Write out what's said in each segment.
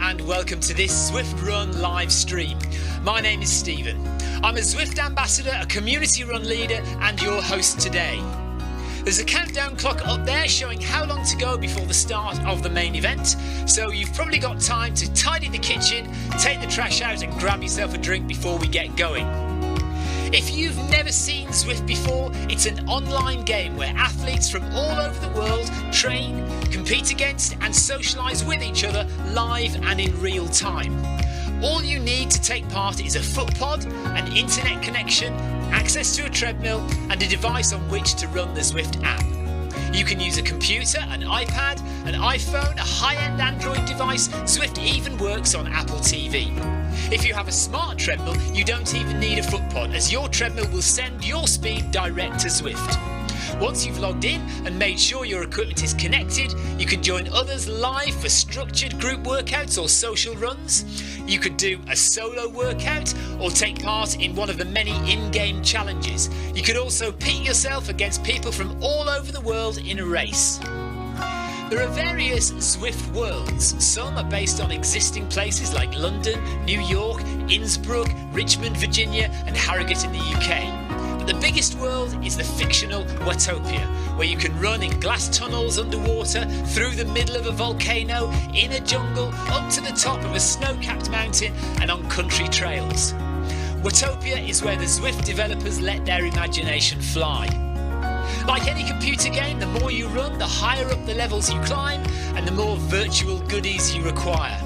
and welcome to this Zwift Run live stream. My name is Stephen. I'm a Zwift ambassador, a community run leader and your host today. There's a countdown clock up there showing how long to go before the start of the main event, so you've probably got time to tidy the kitchen, take the trash out and grab yourself a drink before we get going. If you've never seen Zwift before, it's an online game where athletes from all over the world train, compete against and socialise with each other live and in real time. All you need to take part is a foot pod, an internet connection, access to a treadmill and a device on which to run the Zwift app. You can use a computer, an iPad, an iPhone, a high-end Android device. Zwift even works on Apple TV. If you have a smart treadmill, you don't even need a foot pod, as your treadmill will send your speed direct to Zwift. Once you've logged in and made sure your equipment is connected, you can join others live for structured group workouts or social runs. You could do a solo workout or take part in one of the many in-game challenges. You could also pit yourself against people from all over the world in a race. There are various Zwift worlds. Some are based on existing places like London, New York, Innsbruck, Richmond, Virginia and Harrogate in the UK. But the biggest world is the fictional Watopia, where you can run in glass tunnels underwater, through the middle of a volcano, in a jungle, up to the top of a snow-capped mountain and on country trails. Watopia is where the Zwift developers let their imagination fly. Like any computer game, the more you run, the higher up the levels you climb and the more virtual goodies you require.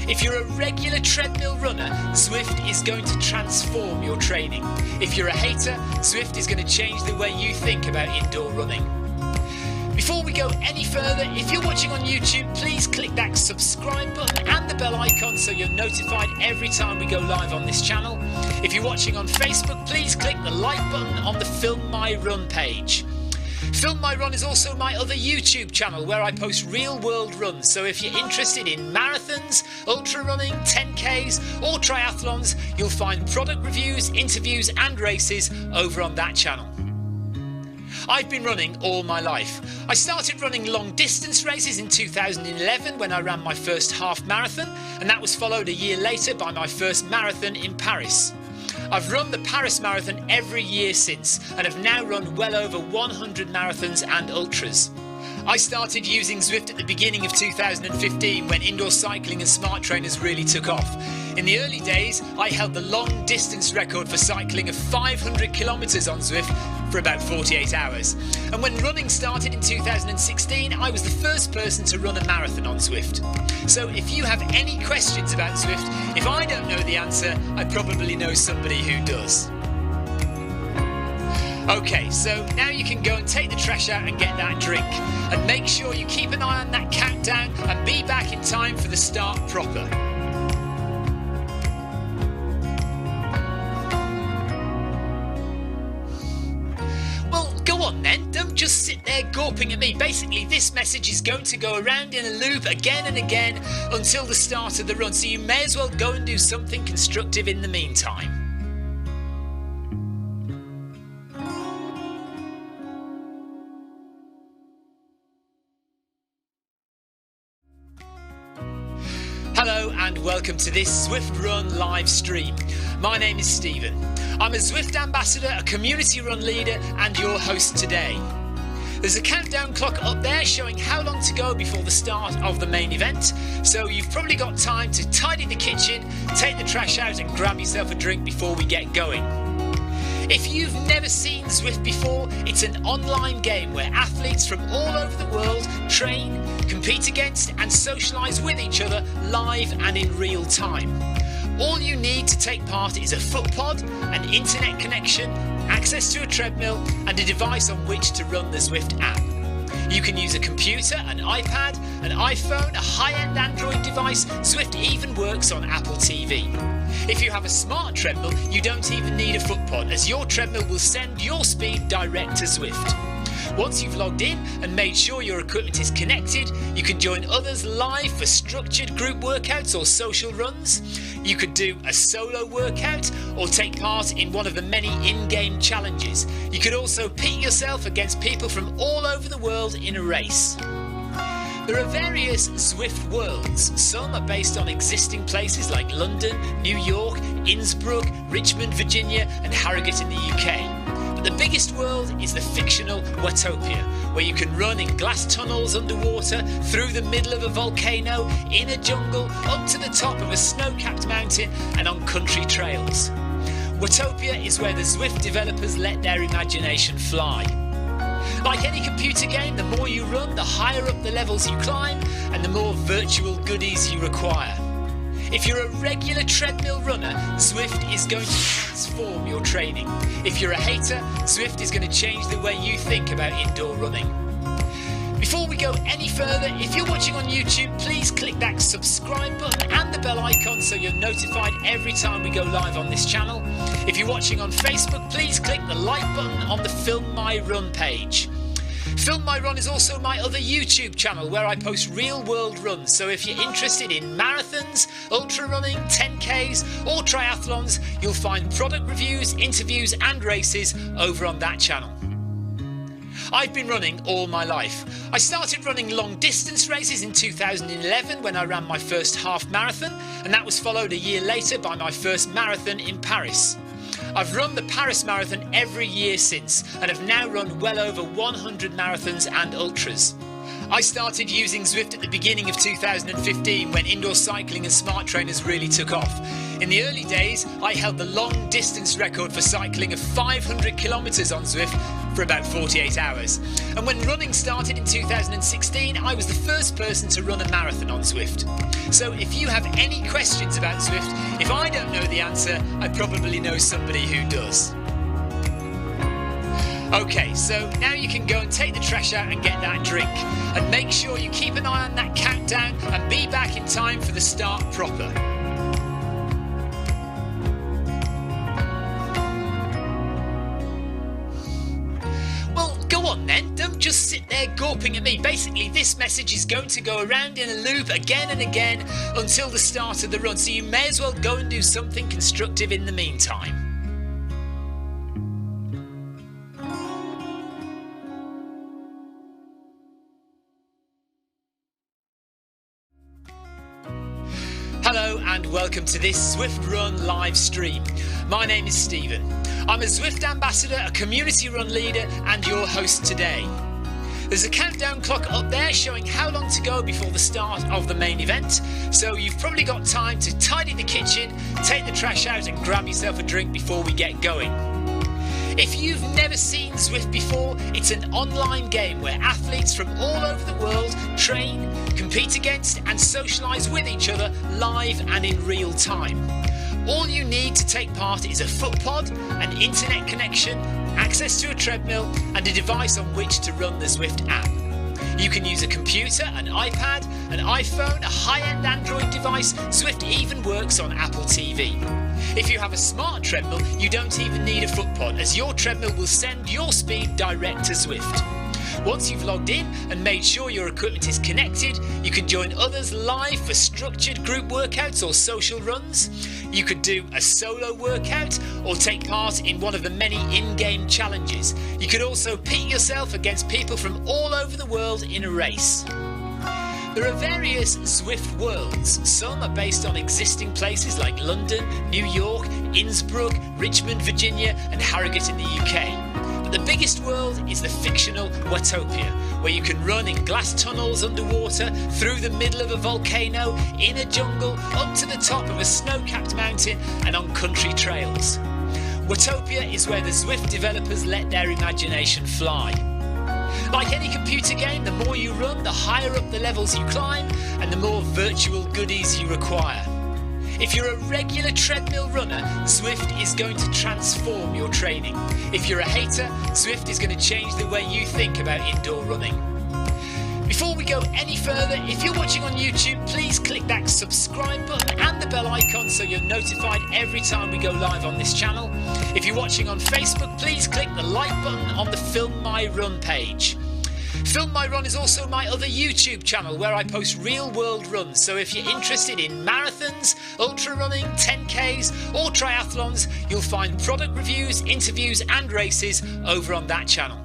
If you're a regular treadmill runner, Zwift is going to transform your training. If you're a hater, Zwift is going to change the way you think about indoor running. Before we go any further, if you're watching on YouTube, please click that subscribe button and the bell icon so you're notified every time we go live on this channel. If you're watching on Facebook, please click the like button on the Film My Run page. Film My Run is also my other YouTube channel where I post real world runs, so if you're interested in marathons, ultra running, 10Ks or triathlons, you'll find product reviews, interviews and races over on that channel. I've been running all my life. I started running long distance races in 2011 when I ran my first half marathon, and that was followed a year later by my first marathon in Paris. I've run the Paris Marathon every year since and have now run well over 100 marathons and ultras. I started using Zwift at the beginning of 2015 when indoor cycling and smart trainers really took off. In the early days, I held the long distance record for cycling of 500 kilometres on Zwift for about 48 hours. And when running started in 2016, I was the first person to run a marathon on Zwift. So if you have any questions about Zwift, if I don't know the answer, I probably know somebody who does. Okay, so now you can go and take the trash out and get that drink. And make sure you keep an eye on that countdown and be back in time for the start proper. Well, go on then, don't just sit there gawping at me. Basically, this message is going to go around in a loop again and again until the start of the run, so you may as well go and do something constructive in the meantime. Hello and welcome to this Zwift Run live stream. My name is Stephen. I'm a Zwift ambassador, a community run leader and your host today. There's a countdown clock up there showing how long to go before the start of the main event, so you've probably got time to tidy the kitchen, take the trash out and grab yourself a drink before we get going. If you've never seen Zwift before, it's an online game where athletes from all over the world train, compete against and socialise with each other live and in real time. All you need to take part is a foot pod, an internet connection, access to a treadmill and a device on which to run the Zwift app. You can use a computer, an iPad, an iPhone, a high-end Android device. Zwift even works on Apple TV. If you have a smart treadmill, you don't even need a foot pod, as your treadmill will send your speed direct to Zwift. Once you've logged in and made sure your equipment is connected, you can join others live for structured group workouts or social runs. You could do a solo workout or take part in one of the many in-game challenges. You could also pit yourself against people from all over the world in a race. There are various Zwift worlds. Some are based on existing places like London, New York, Innsbruck, Richmond, Virginia and Harrogate in the UK. But the biggest world is the fictional Watopia, where you can run in glass tunnels underwater, through the middle of a volcano, in a jungle, up to the top of a snow-capped mountain and on country trails. Watopia is where the Zwift developers let their imagination fly. Like any computer game, the more you run, the higher up the levels you climb and the more virtual goodies you require. If you're a regular treadmill runner, Zwift is going to transform your training. If you're a hater, Zwift is going to change the way you think about indoor running. Before we go any further, if you're watching on YouTube, please click that subscribe button and the bell icon so you're notified every time we go live on this channel. If you're watching on Facebook, please click the like button on the Film My Run page. Film My Run is also my other YouTube channel where I post real world runs, so if you're interested in marathons, ultra running, 10Ks or triathlons, you'll find product reviews, interviews and races over on that channel. I've been running all my life. I started running long distance races in 2011 when I ran my first half marathon, and that was followed a year later by my first marathon in Paris. I've run the Paris Marathon every year since and have now run well over 100 marathons and ultras. I started using Zwift at the beginning of 2015 when indoor cycling and smart trainers really took off. In the early days, I held the long distance record for cycling of 500 kilometres on Zwift for about 48 hours. And when running started in 2016, I was the first person to run a marathon on Zwift. So if you have any questions about Zwift, if I don't know the answer, I probably know somebody who does. Okay, so now you can go and take the trash out and get that drink. And make sure you keep an eye on that countdown and be back in time for the start proper. Well, go on then, don't just sit there gawping at me. Basically, this message is going to go around in a loop again and again until the start of the run, so you may as well go and do something constructive in the meantime. Hello and welcome to this Zwift Run live stream. My name is Stephen. I'm a Zwift ambassador, a community run leader and your host today. There's a countdown clock up there showing how long to go before the start of the main event, so you've probably got time to tidy the kitchen, take the trash out and grab yourself a drink before we get going. If you've never seen Zwift before, it's an online game where athletes from all over the world train, compete against and socialise with each other live and in real time. All you need to take part is a foot pod, an internet connection, access to a treadmill and a device on which to run the Zwift app. You can use a computer, an iPad, an iPhone, a high-end Android device. Zwift even works on Apple TV. If you have a smart treadmill, you don't even need a foot pod, as your treadmill will send your speed direct to Zwift. Once you've logged in and made sure your equipment is connected, you can join others live for structured group workouts or social runs. You could do a solo workout or take part in one of the many in-game challenges. You could also pit yourself against people from all over the world in a race. There are various Zwift worlds. Some are based on existing places like London, New York, Innsbruck, Richmond, Virginia and Harrogate in the UK. But the biggest world is the fictional Watopia, where you can run in glass tunnels underwater, through the middle of a volcano, in a jungle, up to the top of a snow-capped mountain and on country trails. Watopia is where the Zwift developers let their imagination fly. Like any computer game, the more you run, the higher up the levels you climb and the more virtual goodies you require. If you're a regular treadmill runner, Zwift is going to transform your training. If you're a hater, Zwift is going to change the way you think about indoor running. Before we go any further, if you're watching on YouTube, please click that subscribe button and the bell icon so you're notified every time we go live on this channel. If you're watching on Facebook, please click the like button on the Film My Run page. Film My Run is also my other YouTube channel where I post real world runs, so if you're interested in marathons, ultra running, 10Ks or triathlons, you'll find product reviews, interviews and races over on that channel.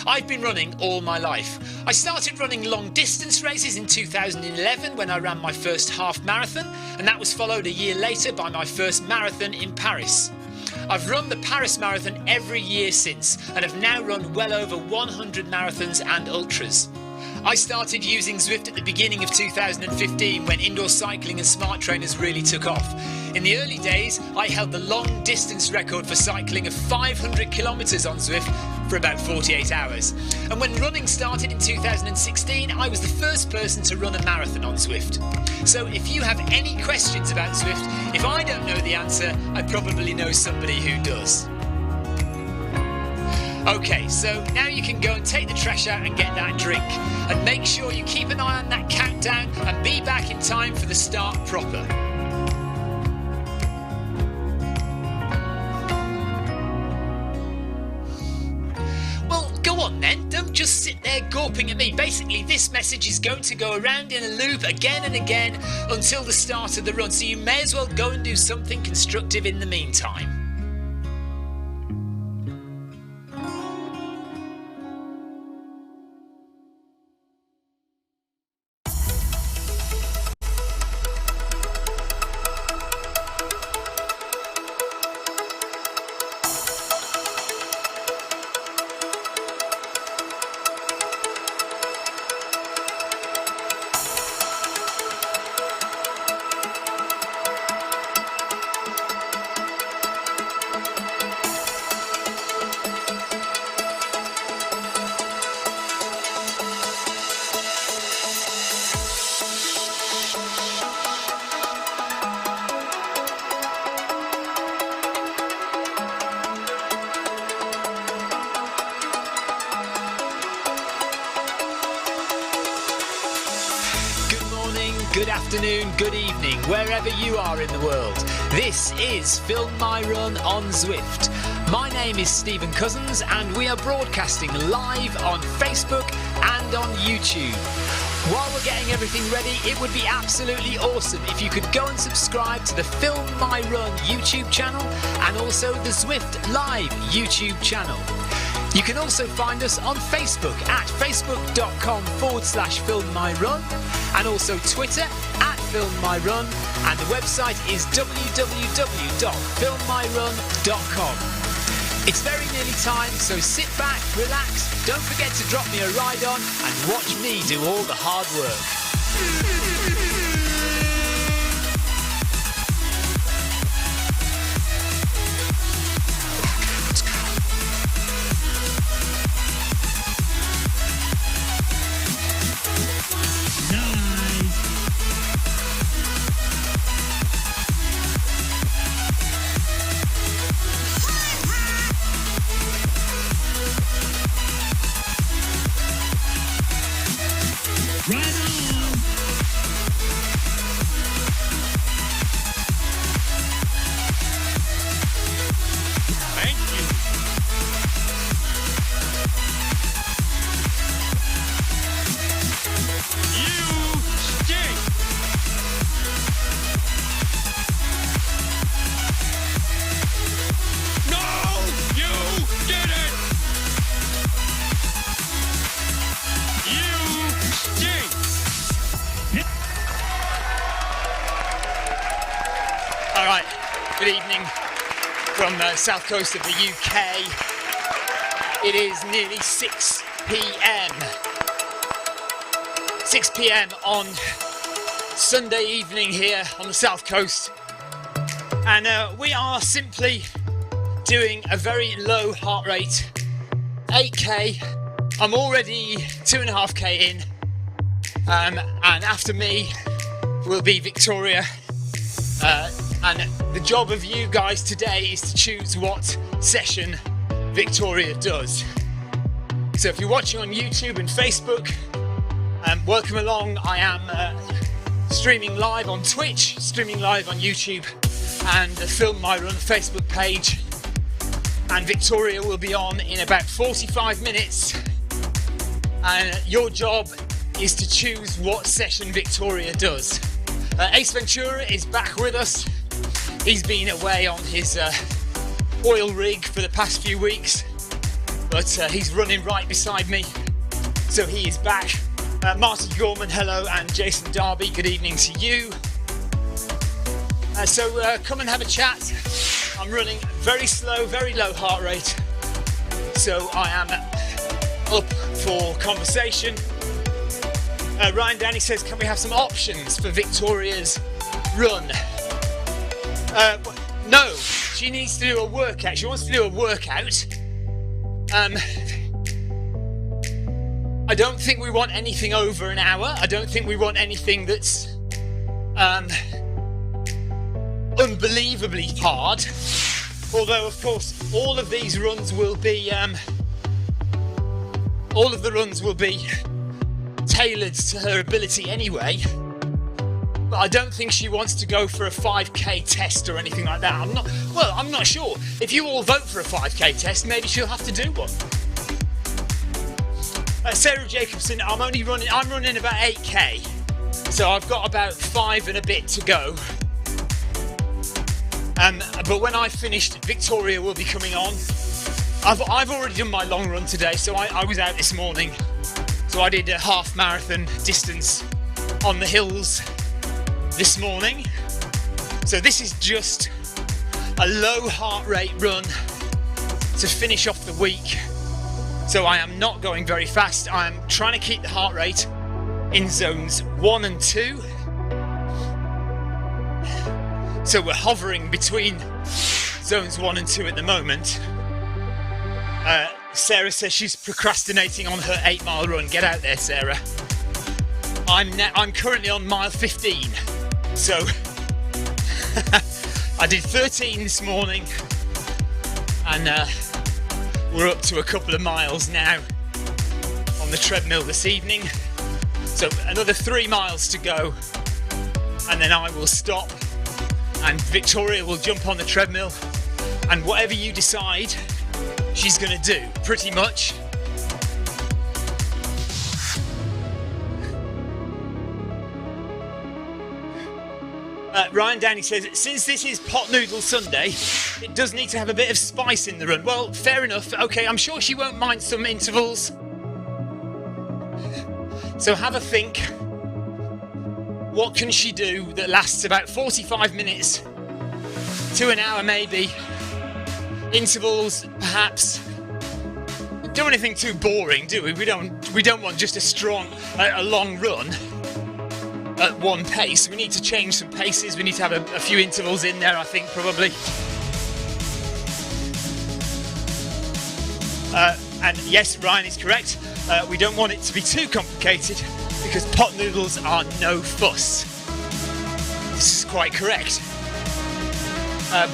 I've been running all my life. I started running long distance races in 2011 when I ran my first half marathon, and that was followed a year later by my first marathon in Paris. I've run the Paris Marathon every year since, and have now run well over 100 marathons and ultras. I started using Zwift at the beginning of 2015 when indoor cycling and smart trainers really took off. In the early days, I held the long distance record for cycling of 500 kilometres on Zwift for about 48 hours. And when running started in 2016, I was the first person to run a marathon on Zwift. So if you have any questions about Zwift, if I don't know the answer, I probably know somebody who does. Okay, so now you can go and take the trash out and get that drink. And make sure you keep an eye on that countdown and be back in time for the start proper. Well, go on then, don't just sit there gawping at me. Basically, this message is going to go around in a loop again and again until the start of the run, so you may as well go and do something constructive in the meantime. Good afternoon, good evening, wherever you are in the world. This is Film My Run on Zwift. My name is Stephen Cousins and we are broadcasting live on Facebook and on YouTube. While we're getting everything ready, it would be absolutely awesome if you could go and subscribe to the Film My Run YouTube channel and also the Zwift Live YouTube channel. You can also find us on Facebook at facebook.com/filmmyrun and also Twitter at filmmyrun, and the website is www.filmmyrun.com. It's very nearly time, so sit back, relax, don't forget to drop me a ride on and watch me do all the hard work. Good evening from the south coast of the UK. It is nearly 6 p.m. 6 p.m. on Sunday evening here on the south coast. And we are simply doing a very low heart rate, 8k. I'm already 2.5k in. And after me will be Victoria. And the job of you guys today is to choose what session Victoria does. So if you're watching on YouTube and Facebook, welcome along. I am streaming live on Twitch, streaming live on YouTube, and the Film My Run Facebook page. And Victoria will be on in about 45 minutes. And your job is to choose what session Victoria does. Ace Ventura is back with us. He's been away on his oil rig for the past few weeks. but he's running right beside me, so he is back. Marty Gorman, hello, and Jason Darby, good evening to you. So come and have a chat. I'm running very slow, very low heart rate, so I am up for conversation. Ryan Downey says, can we have some options for Victoria's run? No, she needs to do a workout. She wants to do a workout. I don't think we want anything over an hour. I don't think we want anything that's unbelievably hard. Although, of course, all of the runs will be tailored to her ability anyway. But I don't think she wants to go for a 5k test or anything like that. I'm not sure. If you all vote for a 5k test, maybe she'll have to do one. Sarah Jacobson, I'm running about 8k, so I've got about 5 and a bit to go. But when I've finished, Victoria will be coming on. I've already done my long run today, so I was out this morning. So I did a half marathon distance on the hills this morning. So this is just a low heart rate run to finish off the week. So I am not going very fast. I'm trying to keep the heart rate in zones 1 and 2. So we're hovering between zones 1 and 2 at the moment. Sarah says she's procrastinating on her 8-mile run. Get out there, Sarah. I'm currently on mile 15. So I did 13 this morning, and we're up to a couple of miles now on the treadmill this evening. So another 3 miles to go, and then I will stop, and Victoria will jump on the treadmill, and whatever you decide she's going to do, pretty much. Ryan Downey says, since this is pot noodle Sunday, it does need to have a bit of spice in the run. Well, fair enough. Okay, I'm sure she won't mind some intervals. So have a think. What can she do that lasts about 45 minutes to an hour maybe? Intervals, perhaps. Don't do anything too boring, do we? We don't want just a long run at one pace. We need to change some paces. We need to have a few intervals in there, I think, probably. And yes, Ryan is correct. We don't want it to be too complicated because pot noodles are no fuss. This is quite correct.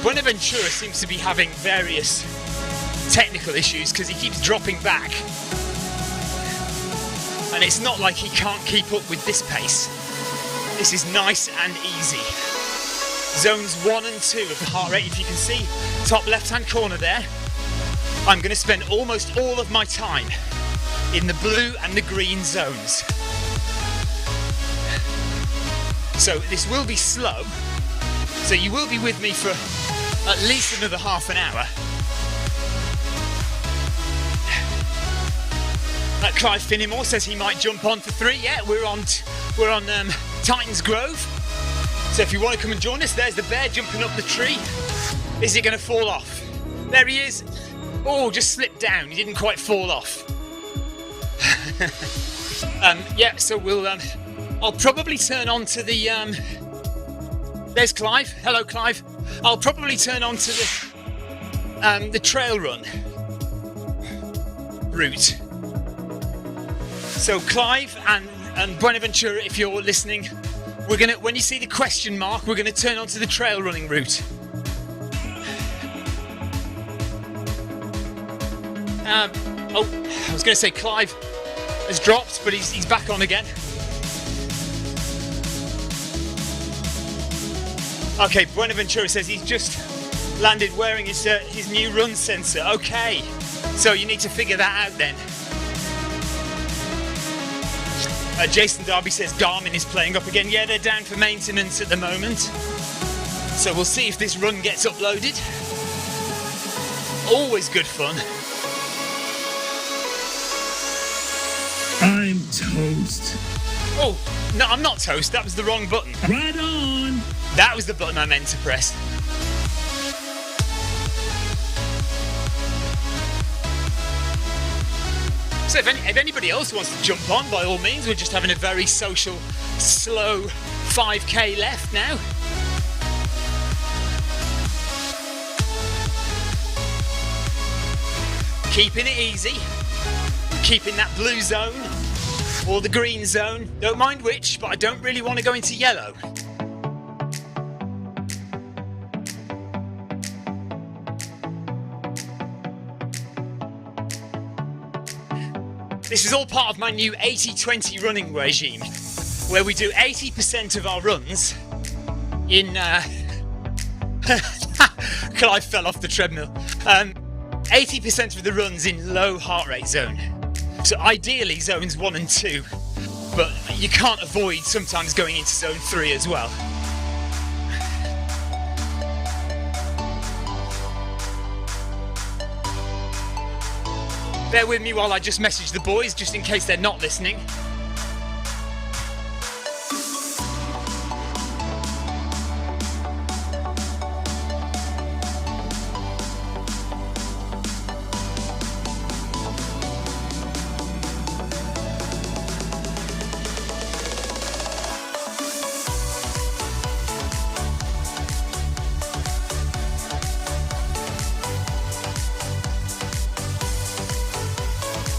Buenaventura seems to be having various technical issues because he keeps dropping back. And it's not like he can't keep up with this pace. This is nice and easy. Zones 1 and 2 of the heart rate, if you can see, top left-hand corner there. I'm going to spend almost all of my time in the blue and the green zones. So this will be slow. So you will be with me for at least another half an hour. Clive Finnimore says he might jump on for 3. Yeah, we're on Titans Grove. So if you want to come and join us, there's the bear jumping up the tree. Is it going to fall off? There he is. Oh, just slipped down. He didn't quite fall off. Yeah, so I'll probably turn on to the there's Clive. Hello, Clive. I'll probably turn on to the trail run route. So Clive and Buenaventura, if you're listening, when you see the question mark, we're gonna turn onto the trail running route. I was gonna say Clive has dropped, but he's back on again. Okay, Buenaventura says he's just landed wearing his new run sensor. Okay, so you need to figure that out then. Jason Darby says Garmin is playing up again. Yeah, they're down for maintenance at the moment. So we'll see if this run gets uploaded. Always good fun. I'm toast. Oh, no, I'm not toast. That was the wrong button. Right on. That was the button I meant to press. So if anybody else wants to jump on, by all means, we're just having a very social, slow 5k left now. Keeping it easy, keeping that blue zone or the green zone, don't mind which, but I don't really want to go into yellow. This is all part of my new 80-20 running regime, where we do 80% of our runs in... I fell off the treadmill. 80% of the runs in low heart rate zone. So ideally zones 1 and 2, but you can't avoid sometimes going into zone 3 as well. Bear with me while I just message the boys, just in case they're not listening.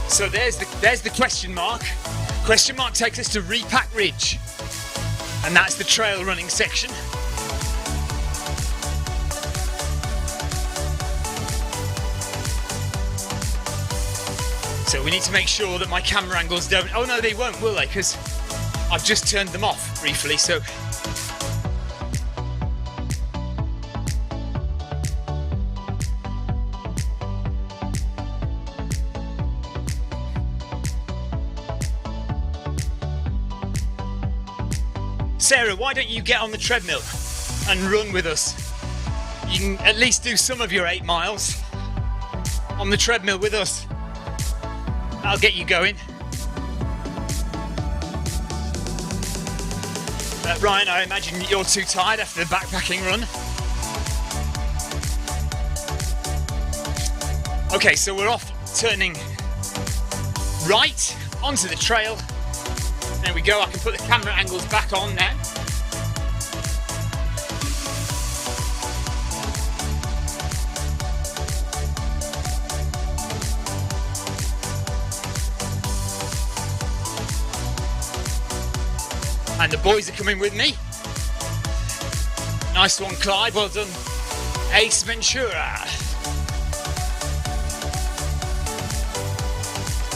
So there's the question mark. Question mark takes us to Repack Ridge, and that's the trail running section. So we need to make sure that my camera angles don't... Oh no, they won't, will they? Because I've just turned them off briefly, so... Sarah, why don't you get on the treadmill and run with us? You can at least do some of your 8 miles on the treadmill with us. I'll get you going. Ryan, I imagine you're too tired after the backpacking run. Okay, so we're off, turning right onto the trail. There we go, I can put the camera angles back on now. And the boys are coming with me. Nice one, Clyde, well done. Ace Ventura.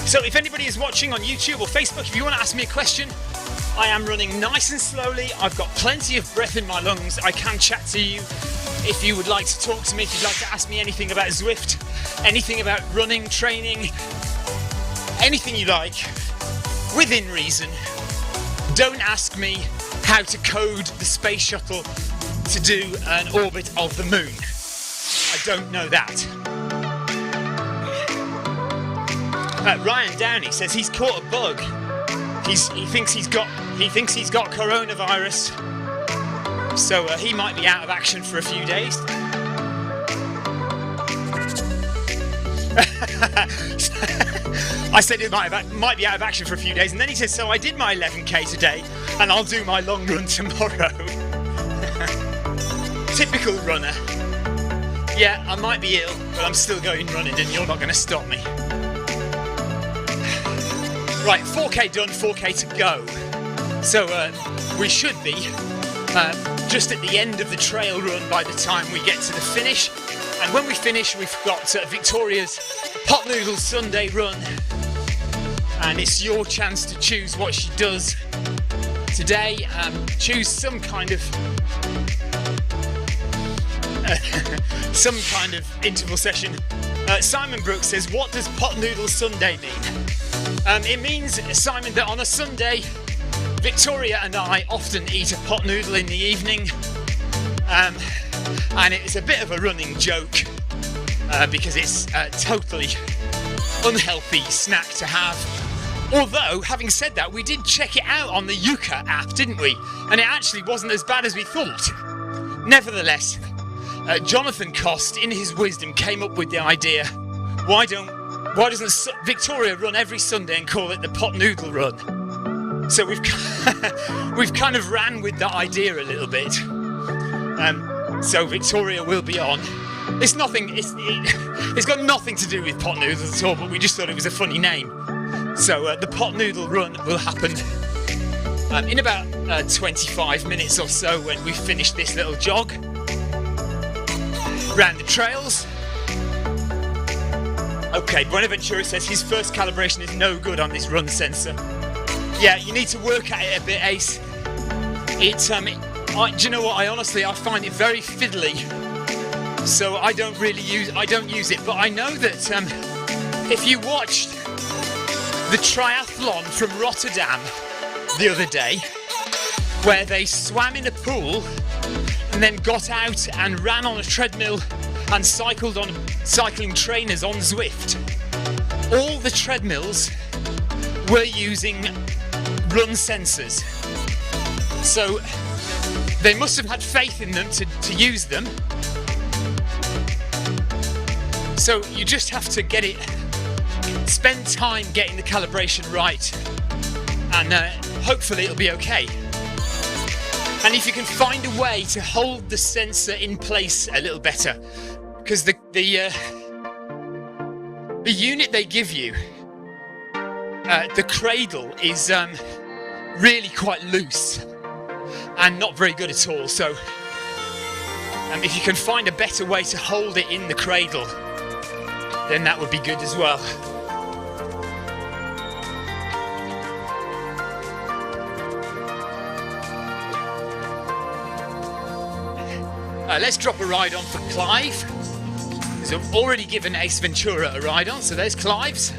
So if anybody is watching on YouTube or Facebook, if you want to ask me a question, I am running nice and slowly. I've got plenty of breath in my lungs. I can chat to you if you would like to talk to me, if you'd like to ask me anything about Zwift, anything about running, training, anything you like, within reason. Don't ask me how to code the space shuttle to do an orbit of the moon. I don't know that. Ryan Downey says he's caught a bug. He thinks he's got coronavirus, so he might be out of action for a few days. I said it might be out of action for a few days, and then he says, so I did my 11k today, and I'll do my long run tomorrow. Typical runner. Yeah, I might be ill, but I'm still going running, and you're not going to stop me. Right, 4k done, 4k to go. So we should be just at the end of the trail run by the time we get to the finish. And when we finish, we've got Victoria's Pot Noodle Sunday run. And it's your chance to choose what she does today. Choose some kind of interval session. Simon Brooks says, what does Pot Noodle Sunday mean? It means, Simon, that on a Sunday, Victoria and I often eat a pot noodle in the evening, and it's a bit of a running joke because it's a totally unhealthy snack to have Although, having said that, we did check it out on the Yuka app, didn't we? And it actually wasn't as bad as we thought. Nevertheless, Jonathan Cost, in his wisdom, came up with the idea, why doesn't Victoria run every Sunday and call it the Pot Noodle Run? So we've kind of ran with that idea a little bit. So Victoria will be on. It's got nothing to do with pot noodles at all, but we just thought it was a funny name. So the Pot Noodle Run will happen in about 25 minutes or so when we finish this little jog around the trails. Okay, Buenaventura says his first calibration is no good on this run sensor. Yeah, you need to work at it a bit, Ace. Do you know what? I find it very fiddly. So I don't use it. But I know that if you watched the triathlon from Rotterdam the other day, where they swam in a pool and then got out and ran on a treadmill and cycled on cycling trainers on Zwift, all the treadmills were using run sensors. So they must have had faith in them to use them. So you just have to spend time getting the calibration right, and hopefully it'll be okay. And if you can find a way to hold the sensor in place a little better, because the unit they give you, the cradle is really quite loose and not very good at all. So if you can find a better way to hold it in the cradle, then that would be good as well. Let's drop a ride on for Clive, because I've already given Ace Ventura a ride on, so there's Clive's.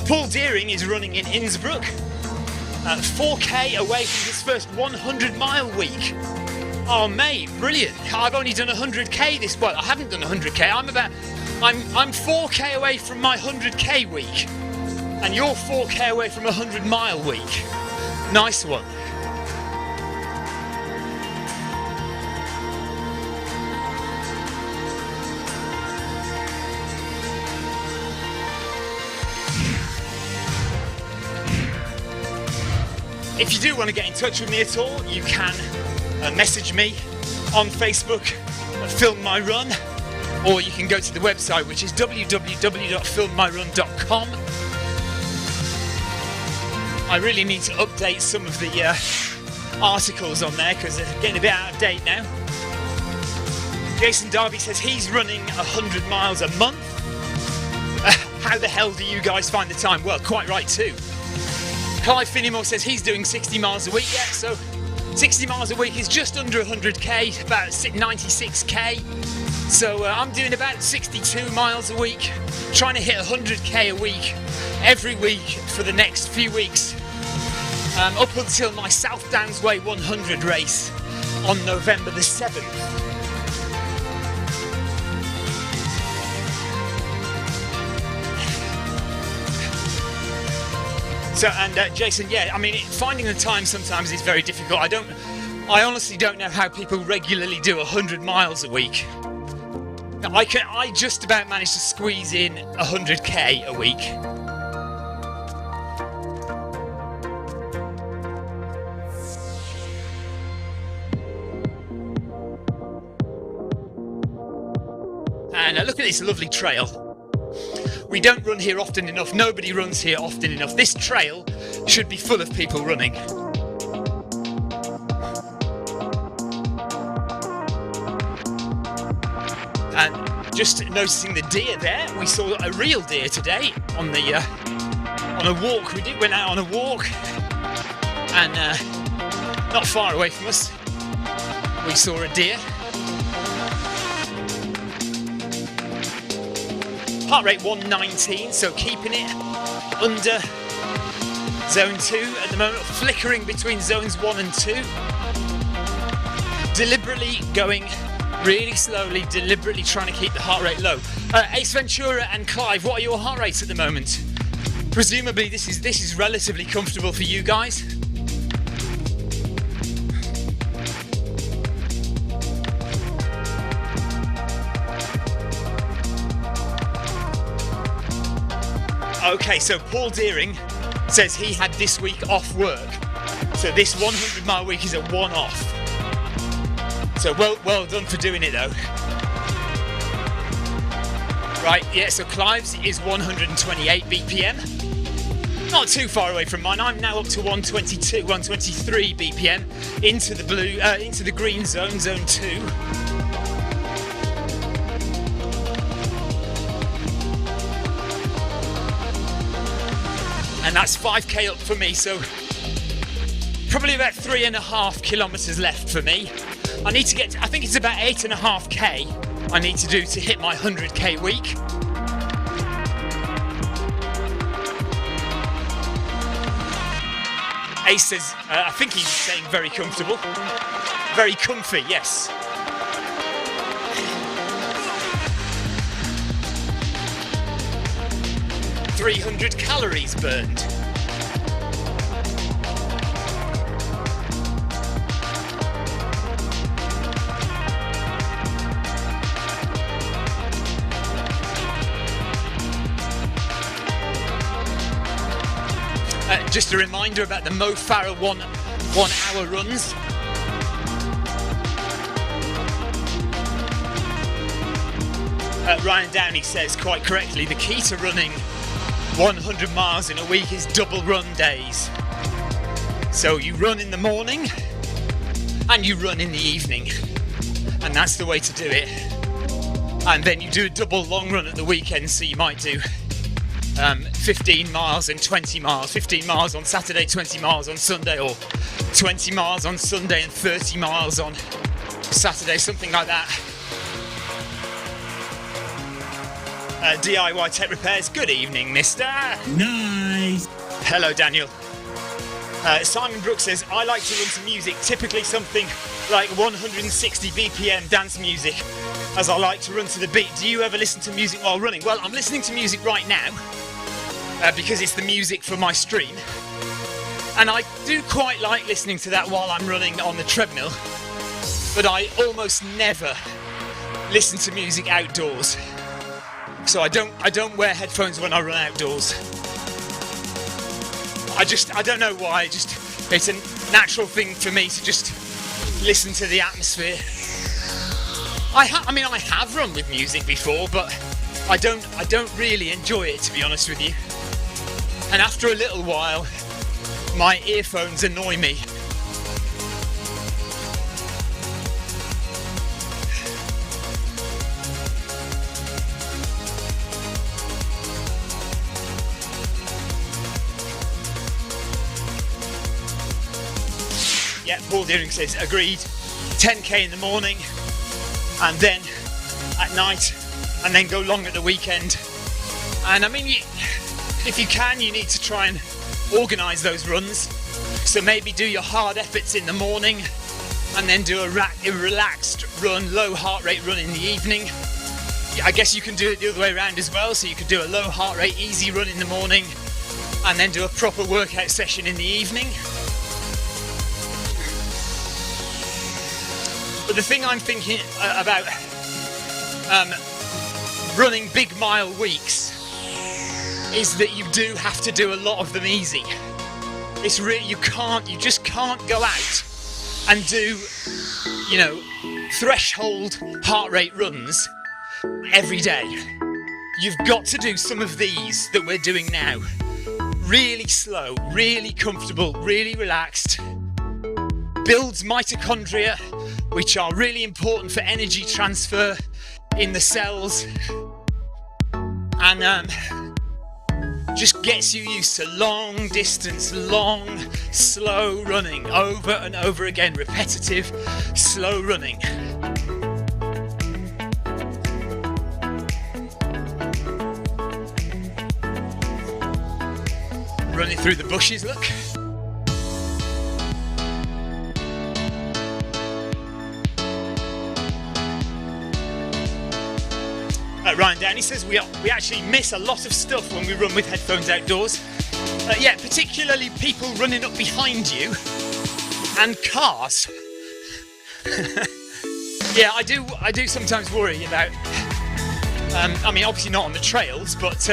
Paul Deering is running in Innsbruck, 4k away from his first 100-mile week. Oh mate, brilliant! I've only done 100k this. Well, I haven't done 100k. I'm 4k away from my 100k week, and you're 4k away from a 100-mile week. Nice one. If you do want to get in touch with me at all, you can message me on Facebook at Film My Run, or you can go to the website, which is www.filmmyrun.com. I really need to update some of the articles on there because they're getting a bit out of date now. Jason Darby says he's running 100 miles a month. How the hell do you guys find the time? Well, quite right too. Clive Finnemore says he's doing 60 miles a week. Yeah, so 60 miles a week is just under 100k, about 96k. So I'm doing about 62 miles a week, trying to hit 100k a week every week for the next few weeks, up until my South Downs Way 100 race on November the 7th. So, and Jason, yeah, I mean, finding the time sometimes is very difficult. I honestly don't know how people regularly do 100 miles a week. I just about managed to squeeze in 100k a week. And look at this lovely trail. We don't run here often enough. Nobody runs here often enough. This trail should be full of people running. And just noticing the deer there, we saw a real deer today on a walk. We went out on a walk, and not far away from us, we saw a deer. Heart rate 119, so keeping it under zone 2 at the moment, flickering between zones 1 and 2. Deliberately going Really slowly, deliberately trying to keep the heart rate low. Ace Ventura and Clive, what are your heart rates at the moment? Presumably this is relatively comfortable for you guys. Okay, so Paul Deering says he had this week off work. So this 100 mile week is a one-off. So well done for doing it though. Right, yeah, so Clive's is 128 BPM. Not too far away from mine. I'm now up to 122, 123 BPM into the blue, into the green zone, zone 2. And that's 5k up for me, so probably about 3.5 kilometers left for me. I need to get, I think it's about 8.5k I need to do to hit my 100k week. Ace says, I think he's saying very comfortable. Very comfy, yes. .300 calories burned. Just a reminder about the Mo Farah one hour runs. Ryan Downey says quite correctly, the key to running 100 miles in a week is double run days. So you run in the morning and you run in the evening, and that's the way to do it. And then you do a double long run at the weekend, so you might do 15 miles and 20 miles, 15 miles on Saturday, 20 miles on Sunday, or 20 miles on Sunday and 30 miles on Saturday, something like that. DIY Tech Repairs, good evening, mister. Nice. Hello, Daniel. Simon Brooks says, I like to run to music, typically something like 160 BPM dance music, as I like to run to the beat. Do you ever listen to music while running? Well, I'm listening to music right now, because it's the music for my stream. And I do quite like listening to that while I'm running on the treadmill, but I almost never listen to music outdoors. So I don't wear headphones when I run outdoors. I don't know why, it's a natural thing for me to just listen to the atmosphere. I have run with music before, but I don't really enjoy it, to be honest with you. And after a little while, my earphones annoy me. Yeah, Paul Deering says, agreed. 10k in the morning, and then at night, and then go long at the weekend. And I mean, if you can, you need to try and organise those runs. So maybe do your hard efforts in the morning, and then do a relaxed run, low heart rate run in the evening. I guess you can do it the other way around as well. So you could do a low heart rate, easy run in the morning, and then do a proper workout session in the evening. But the thing I'm thinking about running big mile weeks is that you do have to do a lot of them easy. It's really, you just can't go out and do, threshold heart rate runs every day. You've got to do some of these that we're doing now. Really slow, really comfortable, really relaxed. Builds mitochondria, which are really important for energy transfer in the cells, and just gets you used to long distance, long, slow running, over and over again, repetitive, slow running. Running through the bushes, look. Ryan Downey says we actually miss a lot of stuff when we run with headphones outdoors. Yeah, particularly people running up behind you and cars. Yeah, I do sometimes worry about. I mean, obviously not on the trails, but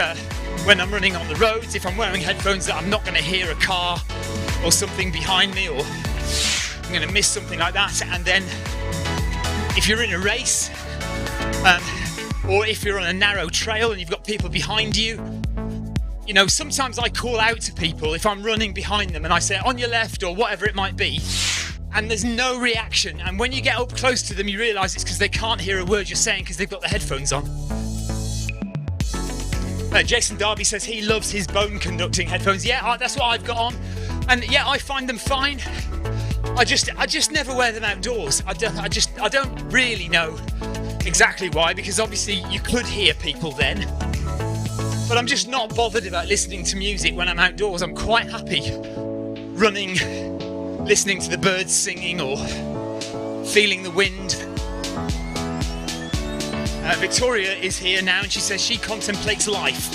when I'm running on the roads, if I'm wearing headphones, that I'm not going to hear a car or something behind me, or I'm going to miss something like that. And then, if you're in a race, or if you're on a narrow trail and you've got people behind you, you know, sometimes I call out to people if I'm running behind them and I say on your left or whatever it might be, and there's no reaction. And when you get up close to them, you realise it's because they can't hear a word you're saying because they've got the headphones on. Jason Darby says he loves his bone conducting headphones. Yeah, that's what I've got on, and yeah, I find them fine. I just never wear them outdoors. I don't really know exactly why, because obviously you could hear people then, but I'm just not bothered about listening to music when I'm outdoors. I'm quite happy running, listening to the birds singing or feeling the wind. Victoria is here now and she says she contemplates life,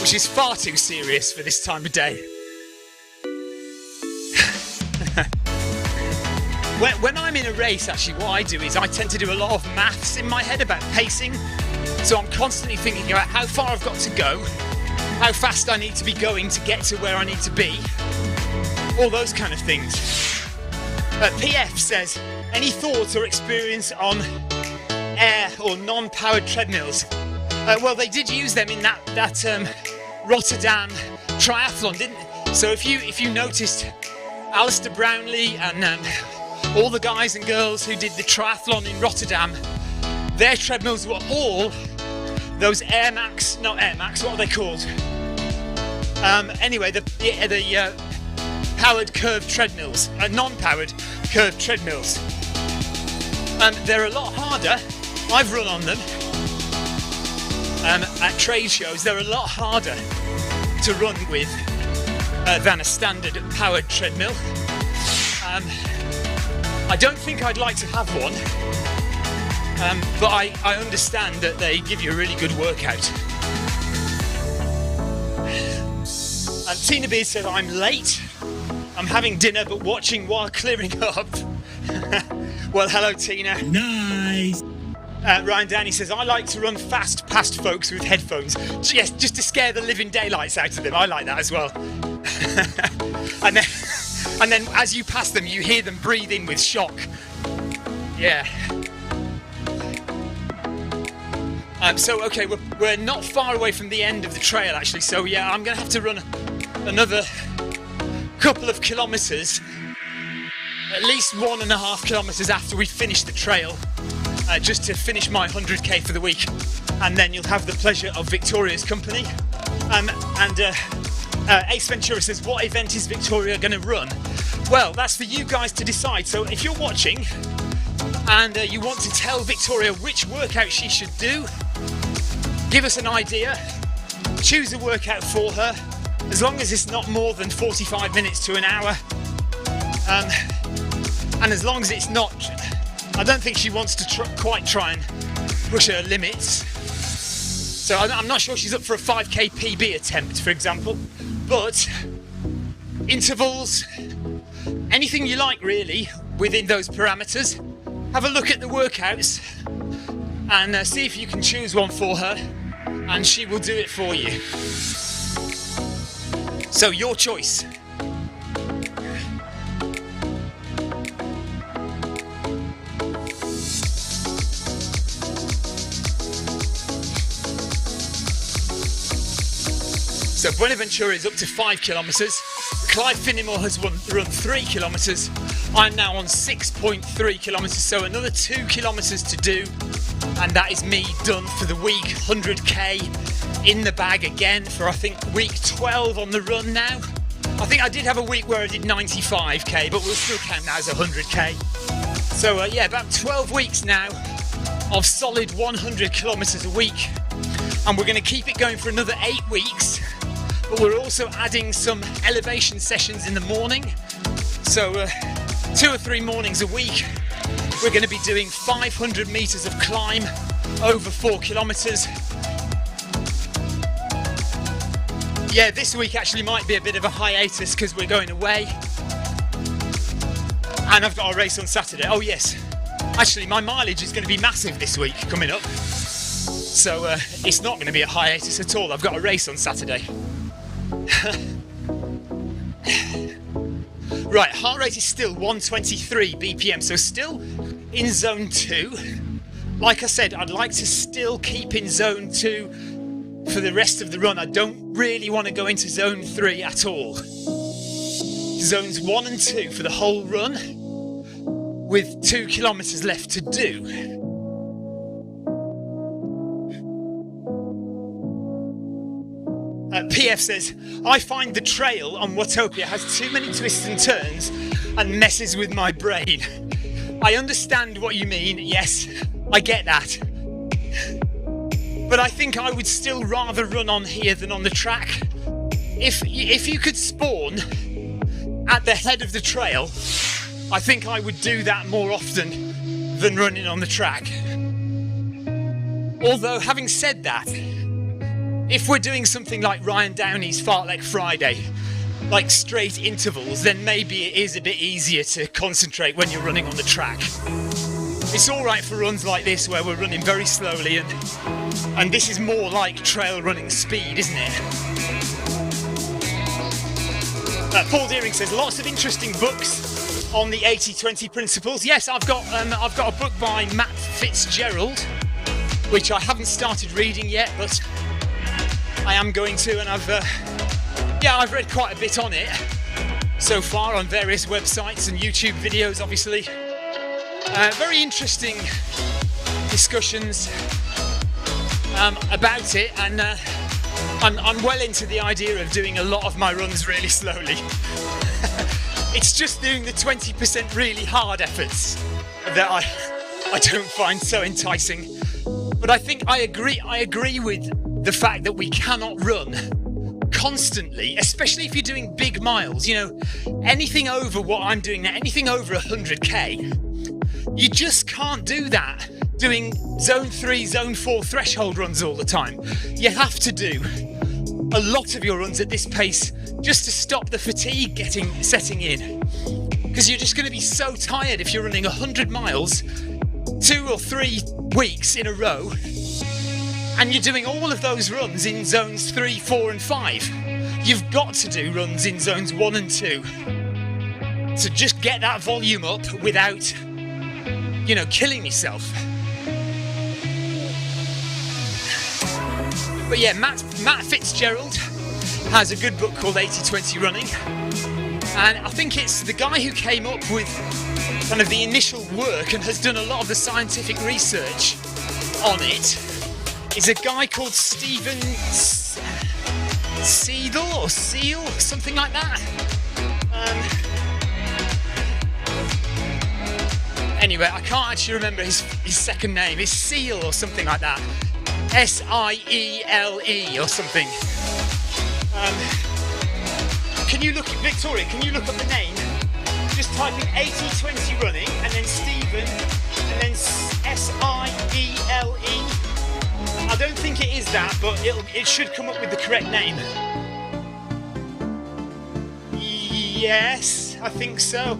which is far too serious for this time of day. When I'm in a race, actually, what I do is I tend to do a lot of maths in my head about pacing. So I'm constantly thinking about how far I've got to go, how fast I need to be going to get to where I need to be, all those kind of things. PF says, any thoughts or experience on air or non-powered treadmills? Well, they did use them in that Rotterdam triathlon, didn't they? So if you noticed, Alistair Brownlee and all the guys and girls who did the triathlon in Rotterdam, their treadmills were all those Air Max, not Air Max, what are they called? Anyway, the powered curved treadmills, non-powered curved treadmills. They're a lot harder. I've run on them at trade shows. They're a lot harder to run with than a standard powered treadmill. I don't think I'd like to have one, but I understand that they give you a really good workout. And Tina Beard said, I'm late. I'm having dinner but watching while clearing up. Well, hello, Tina. Nice. Ryan Downey says, I like to run fast past folks with headphones. Yes, just to scare the living daylights out of them. I like that as well. And then as you pass them, you hear them breathe in with shock. Yeah. So, okay, we're not far away from the end of the trail, actually. So, yeah, I'm going to have to run another couple of kilometres, at least 1.5 kilometres after we finish the trail, just to finish my 100k for the week. And then you'll have the pleasure of Victoria's company. Ace Ventura says, what event is Victoria going to run? Well, that's for you guys to decide. So if you're watching and you want to tell Victoria which workout she should do, give us an idea, choose a workout for her, as long as it's not more than 45 minutes to an hour, and as long as it's not, I don't think she wants to quite try and push her limits. So I'm not sure she's up for a 5k PB attempt, for example, but intervals, anything you like really within those parameters. Have a look at the workouts and see if you can choose one for her, and she will do it for you. So your choice. So Buenaventura is up to 5 kilometres. Clive Finnimore has run 3 kilometres. I'm now on 6.3 kilometres, so another 2 kilometres to do. And that is me done for the week. 100k in the bag again for, I think, week 12 on the run now. I think I did have a week where I did 95k, but we'll still count that as 100k. So yeah, about 12 weeks now of solid 100 kilometres a week. And we're going to keep it going for another 8 weeks. But we're also adding some elevation sessions in the morning. So 2 or 3 mornings a week, we're going to be doing 500 meters of climb over 4 kilometres. Yeah, this week actually might be a bit of a hiatus because we're going away. And I've got a race on Saturday. Oh yes, actually my mileage is going to be massive this week coming up. So it's not going to be a hiatus at all. I've got a race on Saturday. Right, heart rate is still 123 BPM, so still in zone 2. Like I said, I'd like to still keep in zone 2 for the rest of the run. I don't really want to go into zone 3 at all. Zones 1 and 2 for the whole run, with 2 kilometres left to do. PF says, I find the trail on Watopia has too many twists and turns and messes with my brain. I understand what you mean, yes, I get that. But I think I would still rather run on here than on the track. If you could spawn at the head of the trail, I think I would do that more often than running on the track. Although, having said that, if we're doing something like Ryan Downey's Fartlek Friday, like straight intervals, then maybe it is a bit easier to concentrate when you're running on the track. It's alright for runs like this where we're running very slowly, and this is more like trail running speed, isn't it? Paul Deering says, lots of interesting books on the 80-20 principles. Yes, I've got a book by Matt Fitzgerald, which I haven't started reading yet, but I am going to, and I've read quite a bit on it so far on various websites and YouTube videos, obviously. Very interesting discussions about it, and I'm well into the idea of doing a lot of my runs really slowly. It's just doing the 20% really hard efforts that I don't find so enticing. But I think I agree with the fact that we cannot run constantly, especially if you're doing big miles. You know, anything over what I'm doing now, anything over 100k, you just can't do that doing zone 3, zone 4 threshold runs all the time. You have to do a lot of your runs at this pace just to stop the fatigue setting in, because you're just going to be so tired if you're running 100 miles 2 or 3 weeks in a row, and you're doing all of those runs in zones 3, 4 and 5. You've got to do runs in zones 1 and 2 to just get that volume up without, you know, killing yourself. But yeah, Matt Fitzgerald has a good book called 80-20 Running, and I think it's the guy who came up with kind of the initial work and has done a lot of the scientific research on it. Is a guy called Stephen Seedle or Seal, something like that. Anyway, I can't actually remember his second name. It's Seal or something like that. S-I-E-L-E or something. Can you look at Victoria? Can you look up the name? Just type in 80-20 running and then Stephen and then S-I-E-L-E. I don't think it is that, but it should come up with the correct name. Yes, I think so.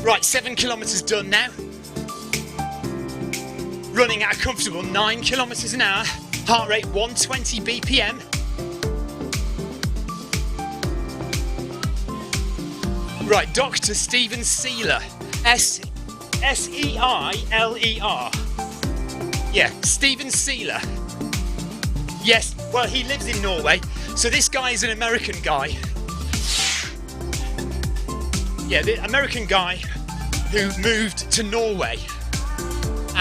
Right, 7 kilometres done now. Running at a comfortable 9 kilometres an hour. Heart rate 120 BPM. Right, Dr. Stephen Seeler. S-E-I-L-E-R. Yeah, Stephen Seeler. Yes, well, he lives in Norway. So this guy is an American guy. Yeah, the American guy who moved to Norway.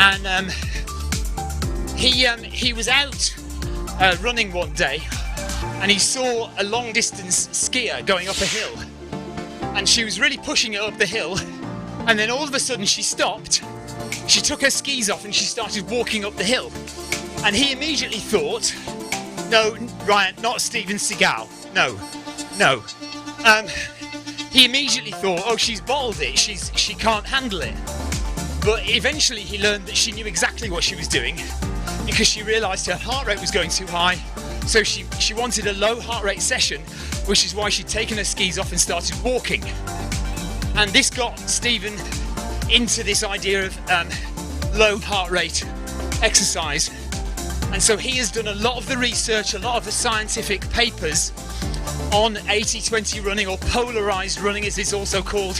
And he was out running one day, and he saw a long distance skier going up a hill, and she was really pushing it up the hill, and then all of a sudden she stopped, she took her skis off and she started walking up the hill, and he immediately thought, no, Ryan, not Steven Seagal, no. He immediately thought, oh, she's bottled it, she can't handle it. But eventually he learned that she knew exactly what she was doing, because she realised her heart rate was going too high. So she wanted a low heart rate session, which is why she'd taken her skis off and started walking. And this got Stephen into this idea of low heart rate exercise. And so he has done a lot of the research, a lot of the scientific papers on 80-20 running, or polarised running as it's also called,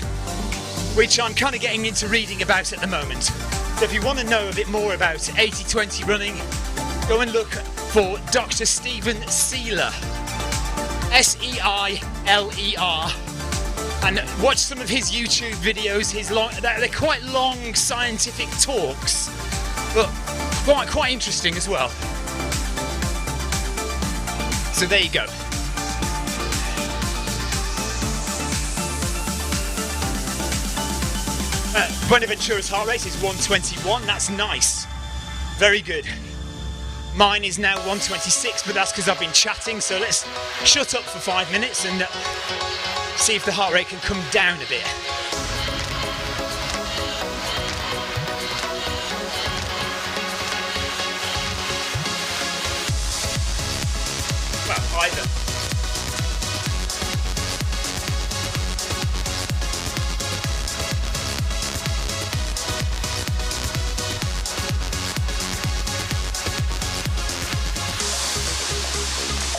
which I'm kind of getting into reading about at the moment. So if you want to know a bit more about 80-20 running, go and look for Dr. Stephen Seiler, S-E-I-L-E-R, and watch some of his YouTube videos. They're quite long scientific talks, but quite interesting as well. So there you go. Buenaventura's heart rate is 121. That's nice. Very good. Mine is now 126, but that's because I've been chatting. So let's shut up for 5 minutes and see if the heart rate can come down a bit. Well, either.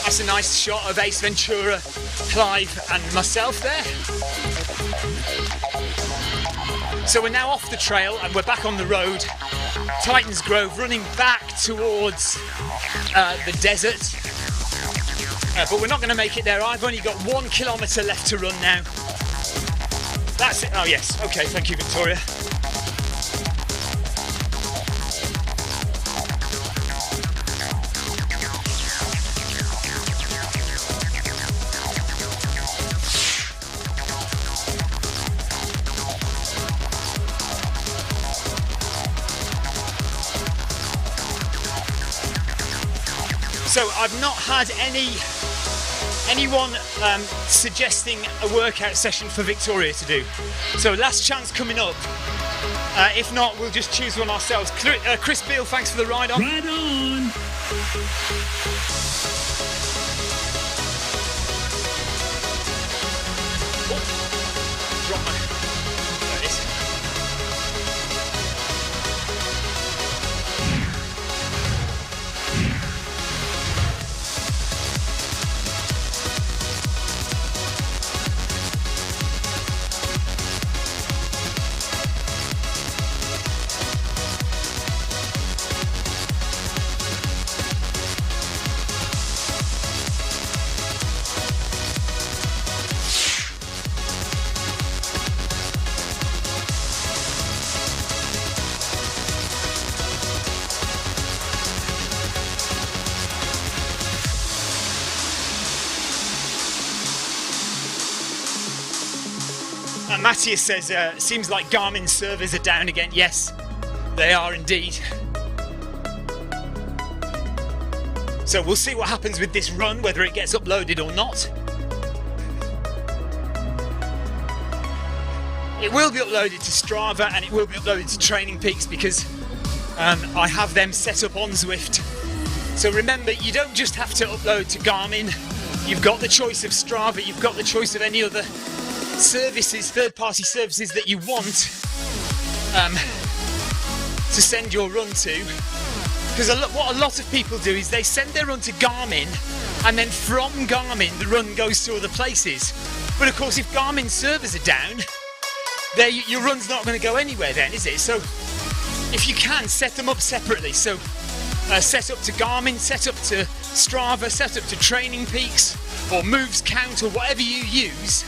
That's a nice shot of Ace Ventura, Clive and myself there. So we're now off the trail and we're back on the road, Titans Grove, running back towards the desert. But we're not going to make it there. I've only got 1 kilometre left to run now. That's it. Oh yes, okay, thank you, Victoria. So I've not had anyone suggesting a workout session for Victoria to do. So last chance coming up. If not, we'll just choose one ourselves. Chris Beale, thanks for the ride on. Right on. Oh, drop my... There it is. Matthias says, seems like Garmin servers are down again. Yes, they are indeed. So we'll see what happens with this run, whether it gets uploaded or not. It will be uploaded to Strava and it will be uploaded to Training Peaks because I have them set up on Zwift. So remember, you don't just have to upload to Garmin. You've got the choice of Strava, you've got the choice of any other services, third-party services that you want to send your run to, because what a lot of people do is they send their run to Garmin and then from Garmin the run goes to other places. But of course, if Garmin servers are down, your run's not going to go anywhere then, is it? So if you can, set them up separately. So set up to Garmin, set up to Strava, set up to Training Peaks or Moves Count or whatever you use,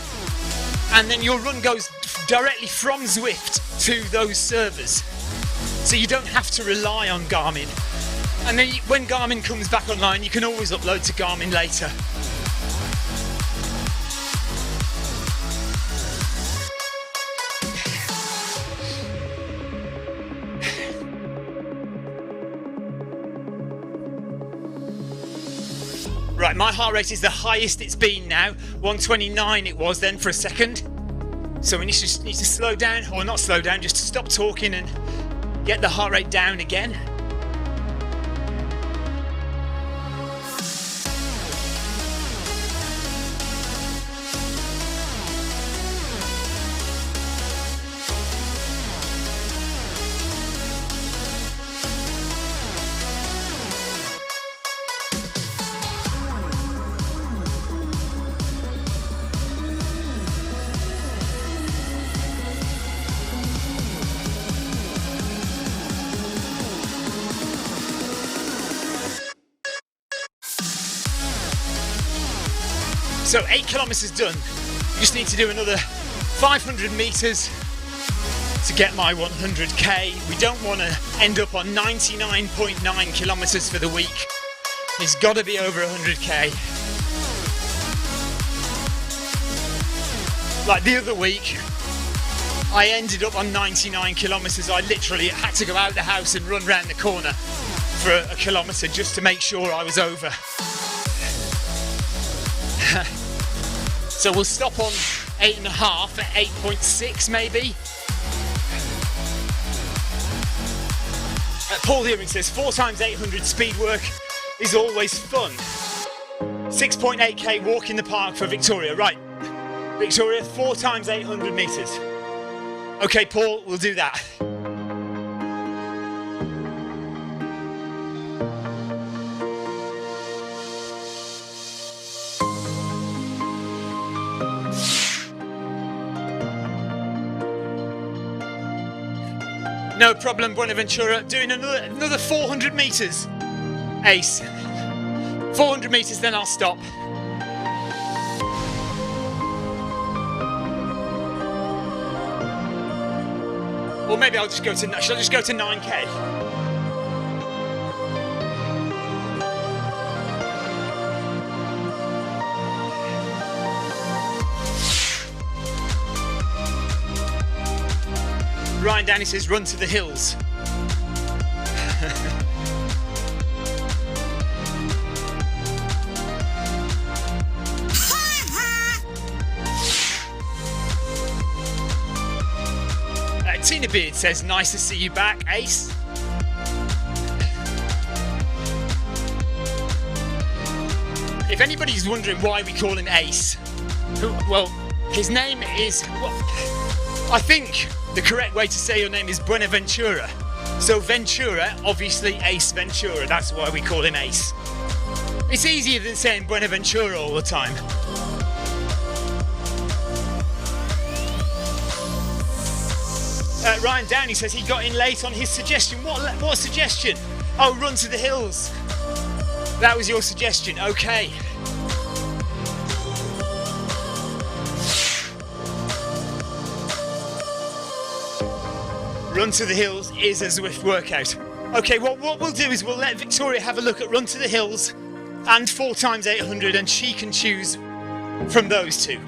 and then your run goes directly from Zwift to those servers. So you don't have to rely on Garmin. And then when Garmin comes back online, you can always upload to Garmin later. Right, my heart rate is the highest it's been now. 129 it was then for a second. So we need to slow down, or not slow down, just stop talking and get the heart rate down again. So 8 kilometers done. You just need to do another 500 meters to get my 100k. We don't want to end up on 99.9 kilometers for the week. It's got to be over 100k. Like the other week, I ended up on 99 kilometers. I literally had to go out the house and run round the corner for a kilometer just to make sure I was over. So we'll stop on 8.5 at 8.6 maybe. Paul Hearing says 4 times 800 speed work is always fun. 6.8k walk in the park for Victoria. Right, Victoria, 4 times 800 meters. Okay, Paul, we'll do that. No problem, Buenaventura. Doing another 400 meters. Ace. 400 meters, then I'll stop. Or maybe I'll just go to, shall I just go to 9k? Ryan Danny says run to the hills. Tina Beard says nice to see you back, Ace. If anybody's wondering why we call him Ace, well, his name is, well, I think the correct way to say your name is Buenaventura. So Ventura, obviously Ace Ventura, that's why we call him Ace. It's easier than saying Buenaventura all the time. Ryan Downey says he got in late on his suggestion. What suggestion? Oh, run to the hills. That was your suggestion, okay. Run to the hills is a Zwift workout. Okay, what we'll do is we'll let Victoria have a look at Run to the Hills and 4 times 800 and she can choose from those two.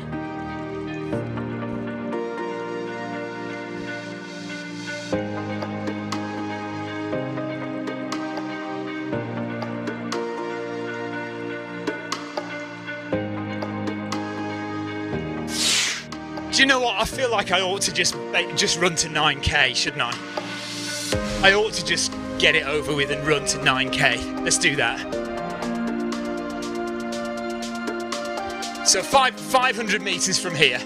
Do you know what? I feel like I ought to just run to 9k, shouldn't I? I ought to just get it over with and run to 9k. Let's do that. So 500 meters from here.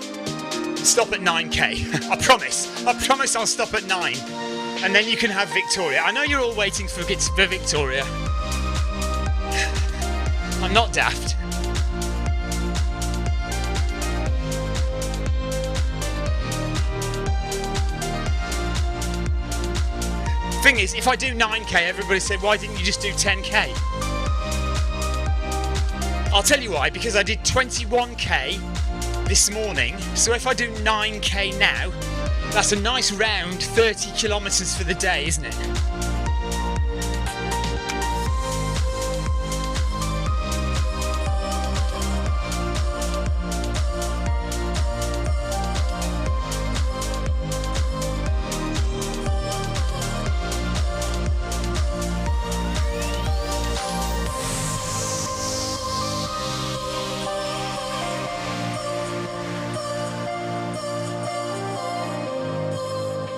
Stop at 9k. I promise I'll stop at 9. And then you can have Victoria. I know you're all waiting for Victoria. I'm not daft. Thing is, if I do 9k, everybody said, why didn't you just do 10k? I'll tell you why, because I did 21k this morning, so if I do 9k now, that's a nice round 30 kilometers for the day, isn't it?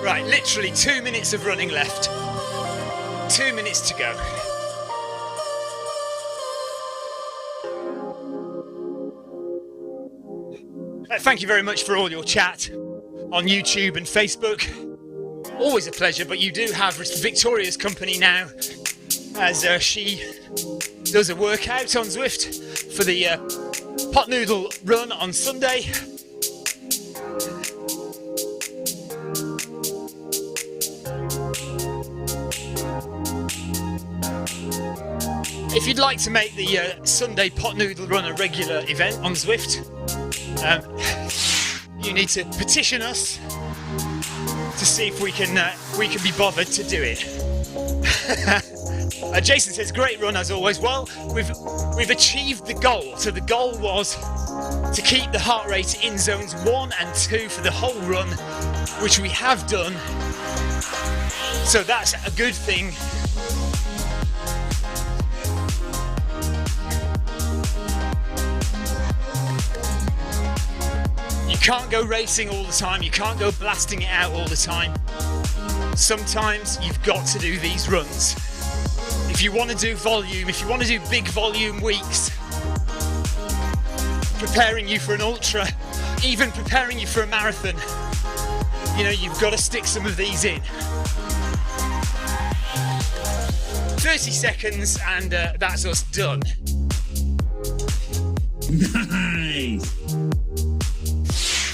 Right, literally 2 minutes of running left. 2 minutes to go. Thank you very much for all your chat on YouTube and Facebook. Always a pleasure, but you do have Victoria's company now, as she does a workout on Zwift for the pot noodle run on Sunday. If you'd like to make the Sunday pot noodle run a regular event on Zwift, you need to petition us to see if we can be bothered to do it. Jason says, great run as always. Well, we've achieved the goal. So the goal was to keep the heart rate in zones 1 and 2 for the whole run, which we have done. So that's a good thing. You can't go racing all the time. You can't go blasting it out all the time. Sometimes you've got to do these runs. If you want to do volume, if you want to do big volume weeks, preparing you for an ultra, even preparing you for a marathon, you know, you've got to stick some of these in. 30 seconds and that's us done. Nice.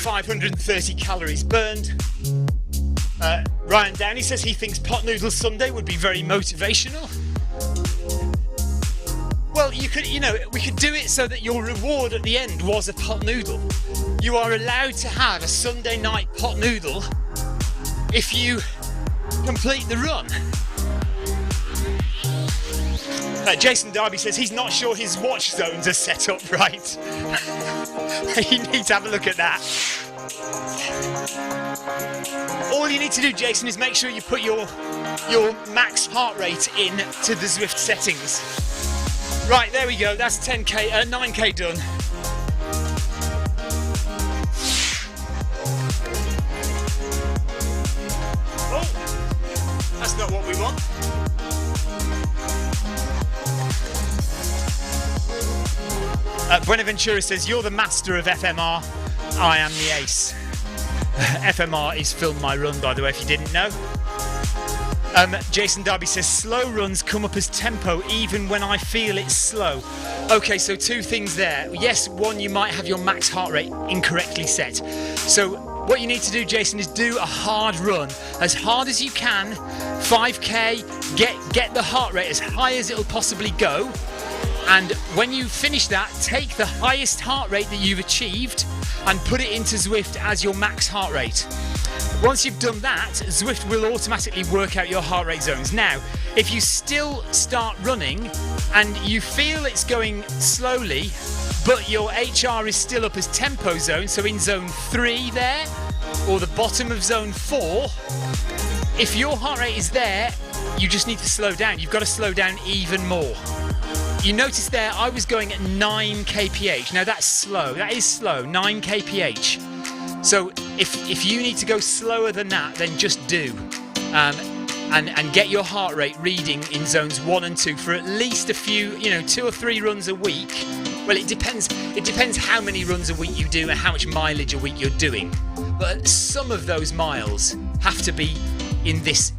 530 calories burned. Ryan Downey says he thinks Pot Noodle Sunday would be very motivational. Well, we could do it so that your reward at the end was a pot noodle. You are allowed to have a Sunday night pot noodle if you complete the run. Jason Darby says he's not sure his watch zones are set up right. You need to have a look at that. All you need to do, Jason, is make sure you put your max heart rate in to the Zwift settings. Right, there we go. That's 9k done. Oh, that's not what we want. Buenaventura says, you're the master of FMR. I am the ace. FMR is Film My Run, by the way, if you didn't know. Jason Darby says, slow runs come up as tempo even when I feel it's slow. Okay, so two things there. Yes, one, you might have your max heart rate incorrectly set. So what you need to do, Jason, is do a hard run. As hard as you can, 5k, get the heart rate as high as it'll possibly go. And when you finish that, take the highest heart rate that you've achieved and put it into Zwift as your max heart rate. Once you've done that, Zwift will automatically work out your heart rate zones. Now, if you still start running and you feel it's going slowly, but your HR is still up as tempo zone, so in zone 3 there, or the bottom of zone 4, if your heart rate is there, you just need to slow down. You've got to slow down even more. You notice there, I was going at 9 kph. Now that's slow, that is slow, 9 kph. So if you need to go slower than that, then just do. And get your heart rate reading in zones 1 and 2 for at least a few, 2 or 3 runs a week. Well, it depends how many runs a week you do and how much mileage a week you're doing. But some of those miles have to be in these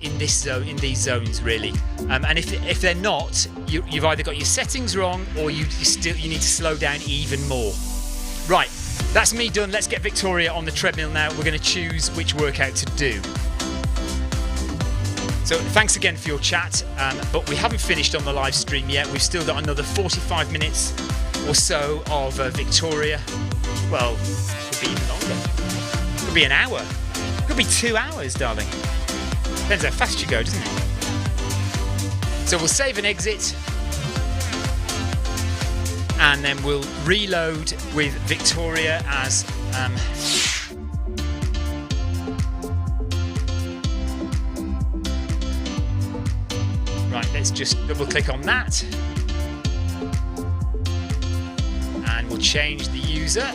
zones really. And if they're not, you've either got your settings wrong or you need to slow down even more. Right, that's me done. Let's get Victoria on the treadmill now. We're going to choose which workout to do. So thanks again for your chat, but we haven't finished on the live stream yet. We've still got another 45 minutes or so of Victoria. Well, could be even longer. Could be an hour. Could be 2 hours, darling. Depends how fast you go, doesn't it? So we'll save and exit, and then we'll reload with Victoria as right, let's just double click on that and we'll change the user.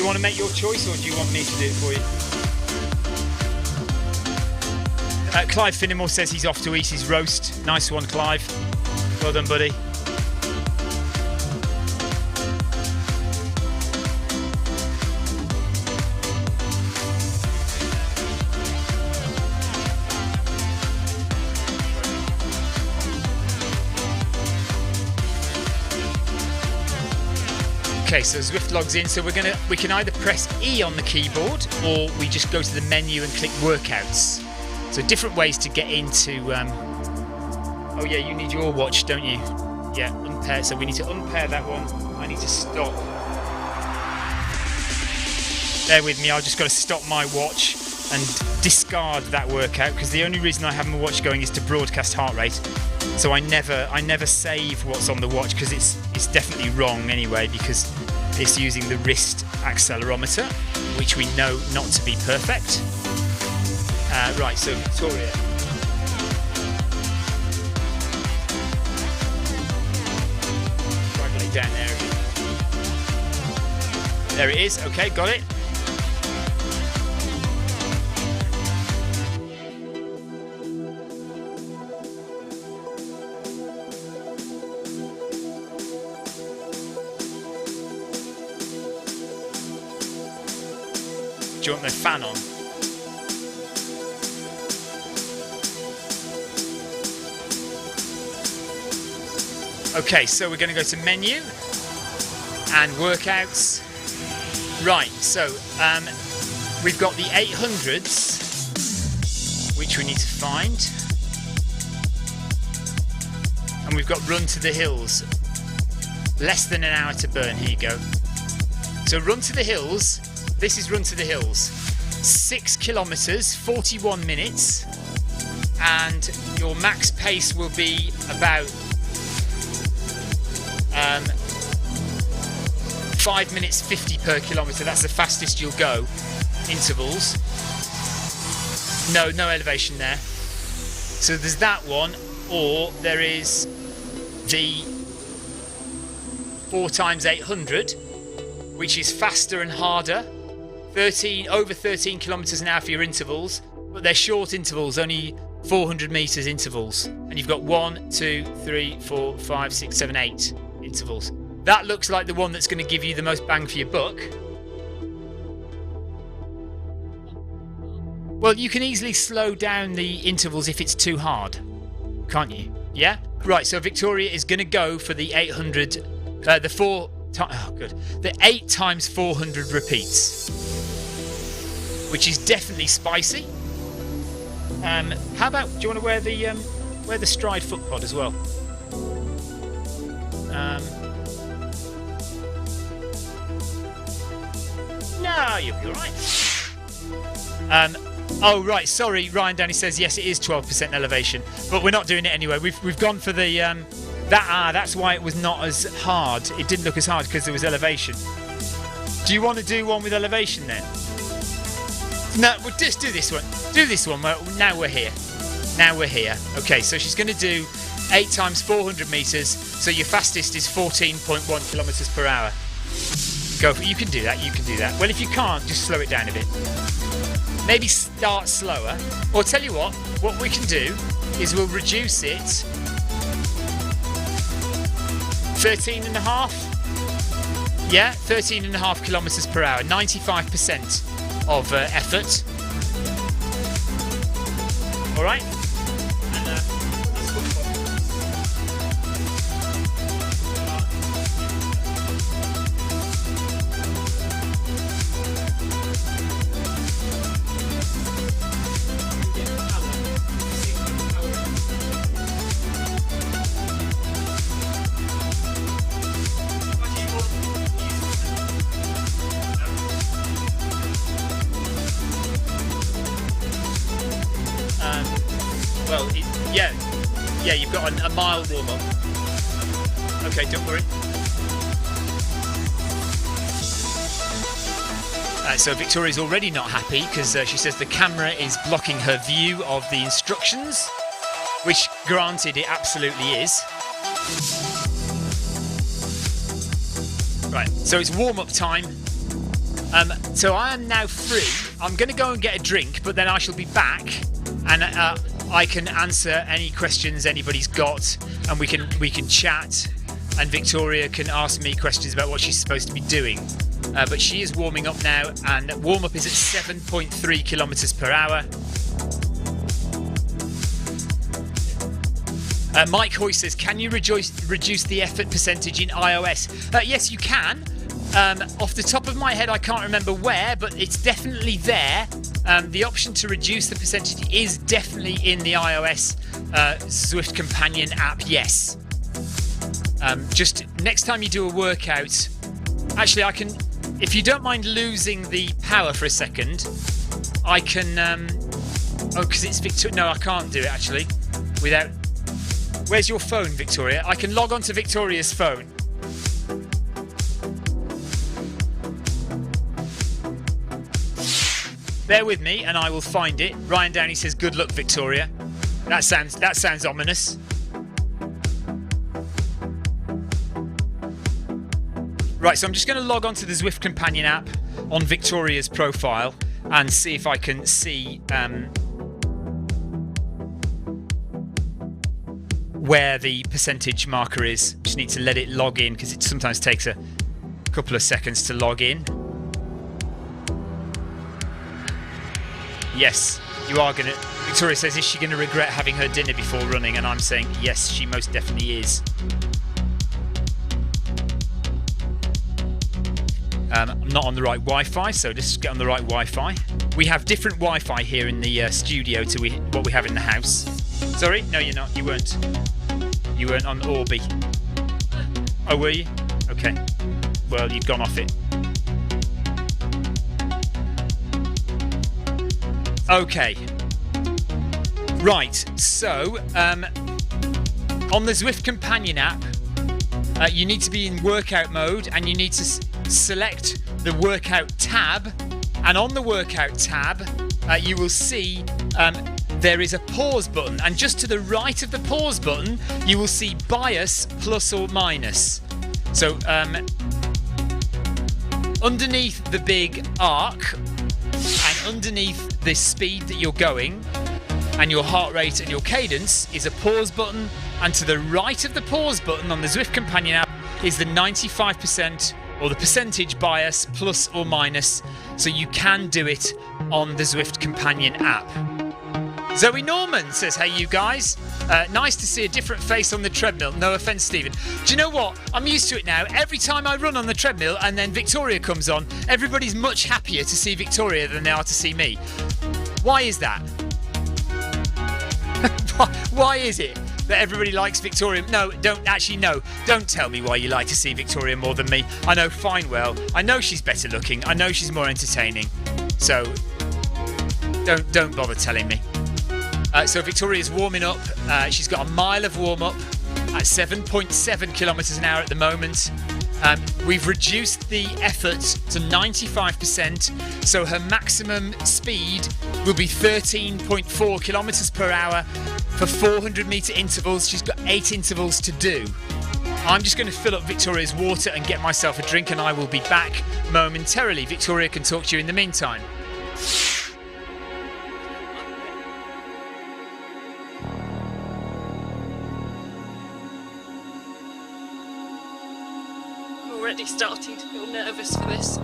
you want to make your choice, or do you want me to do it for you? Clive Finnemore says he's off to eat his roast. Nice one, Clive. Well done, buddy. Okay, so Zwift logs in, so we can either press E on the keyboard, or we just go to the menu and click workouts. So different ways to get into. Oh yeah, you need your watch, don't you? Yeah, unpair. So we need to unpair that one. I need to stop. Bear with me. I've just got to stop my watch and discard that workout, because the only reason I have my watch going is to broadcast heart rate. So I never save what's on the watch, because it's definitely wrong anyway, because it's using the wrist accelerometer, which we know not to be perfect. Right, so Victoria. Right, lay down there. There it is. Okay, got it. Do you want the fan on? Okay, so we're going to go to menu and workouts. Right, so we've got the 800s, which we need to find. And we've got run to the hills. Less than an hour to burn. Here you go. So run to the hills. This is run to the hills. 6 kilometers, 41 minutes. And your max pace will be about 5 minutes 50 per kilometre. That's the fastest you'll go. Intervals. No elevation there. So there's that one, or there is the 4 times 800, which is faster and harder. Over 13 kilometres an hour for your intervals, but they're short intervals, only 400 metres intervals. And you've got 1, 2, 3, 4, 5, 6, 7, 8 intervals. That looks like the one that's going to give you the most bang for your buck. Well, you can easily slow down the intervals if it's too hard, can't you? Yeah? Right, so Victoria is going to go for the 800, the 8 times 400 repeats, which is definitely spicy. How about, do you want to wear the Stride foot pod as well? No, you'll be alright. Oh right, sorry, Ryan Downey says yes, it is 12% elevation, but we're not doing it anyway. We've gone for the that's why it was not as hard. It didn't look as hard because there was elevation. Do you want to do one with elevation then? No, we'll just do this one. Do this one. Now we're here. Okay, so she's going to do 8 times 400 metres. So your fastest is 14.1 kilometres per hour. Go for it. You can do that. Well, if you can't, just slow it down a bit. Maybe start slower. Or tell you what we can do is we'll reduce it 13.5. Yeah, 13.5 kilometres per hour. 95% of effort. All right. Yeah, you've got a mile warm up. Okay, don't worry. So Victoria's already not happy because she says the camera is blocking her view of the instructions, which granted it absolutely is. Right, so it's warm up time. So I am now free. I'm going to go and get a drink, but then I shall be back, and I can answer any questions anybody's got, and we can chat, and Victoria can ask me questions about what she's supposed to be doing. But she is warming up now, and warm-up is at 7.3 kilometers per hour. Mike Hoy says, can you reduce the effort percentage in iOS? Yes, you can. Off the top of my head, I can't remember where, but it's definitely there. The option to reduce the percentage is definitely in the iOS Zwift Companion app, yes. Just next time you do a workout, actually I can, if you don't mind losing the power for a second, I can, because it's Victoria, no I can't do it actually, without, where's your phone Victoria? I can log on to Victoria's phone. Bear with me and I will find it. Ryan Downey says, good luck Victoria. That sounds ominous. Right, so I'm just going to log on to the Zwift Companion app on Victoria's profile and see if I can see where the percentage marker is. Just need to let it log in because it sometimes takes a couple of seconds to log in. Yes, you are going to... Victoria says, is she going to regret having her dinner before running? And I'm saying, yes, she most definitely is. I'm not on the right Wi-Fi, so let's get on the right Wi-Fi. We have different Wi-Fi here in the studio to what we have in the house. Sorry? No, you're not. You weren't. You weren't on Orbi. Oh, were you? Okay. Well, you've gone off it. Okay. Right, so on the Zwift Companion app, you need to be in workout mode and you need to select the workout tab, and on the workout tab you will see there is a pause button, and just to the right of the pause button you will see bias plus or minus. So underneath the big arc and underneath the speed that you're going and your heart rate and your cadence is a pause button, and to the right of the pause button on the Zwift Companion app is the 95% or the percentage bias plus or minus, so you can do it on the Zwift Companion app. Zoe Norman says, hey you guys, nice to see a different face on the treadmill. No offence, Stephen. Do you know what? I'm used to it now. Every time I run on the treadmill and then Victoria comes on, everybody's much happier to see Victoria than they are to see me. Why is that? Why is it that everybody likes Victoria? No, don't tell me why you like to see Victoria more than me. I know fine well. I know she's better looking. I know she's more entertaining. So don't bother telling me. So Victoria's warming up. She's got a mile of warm up at 7.7 kilometers an hour at the moment. We've reduced the effort to 95%, so her maximum speed will be 13.4 kilometers per hour for 400 meter intervals. She's got 8 intervals to do. I'm just going to fill up Victoria's water and get myself a drink, and I will be back momentarily. Victoria can talk to you in the meantime. Already starting to feel nervous for this.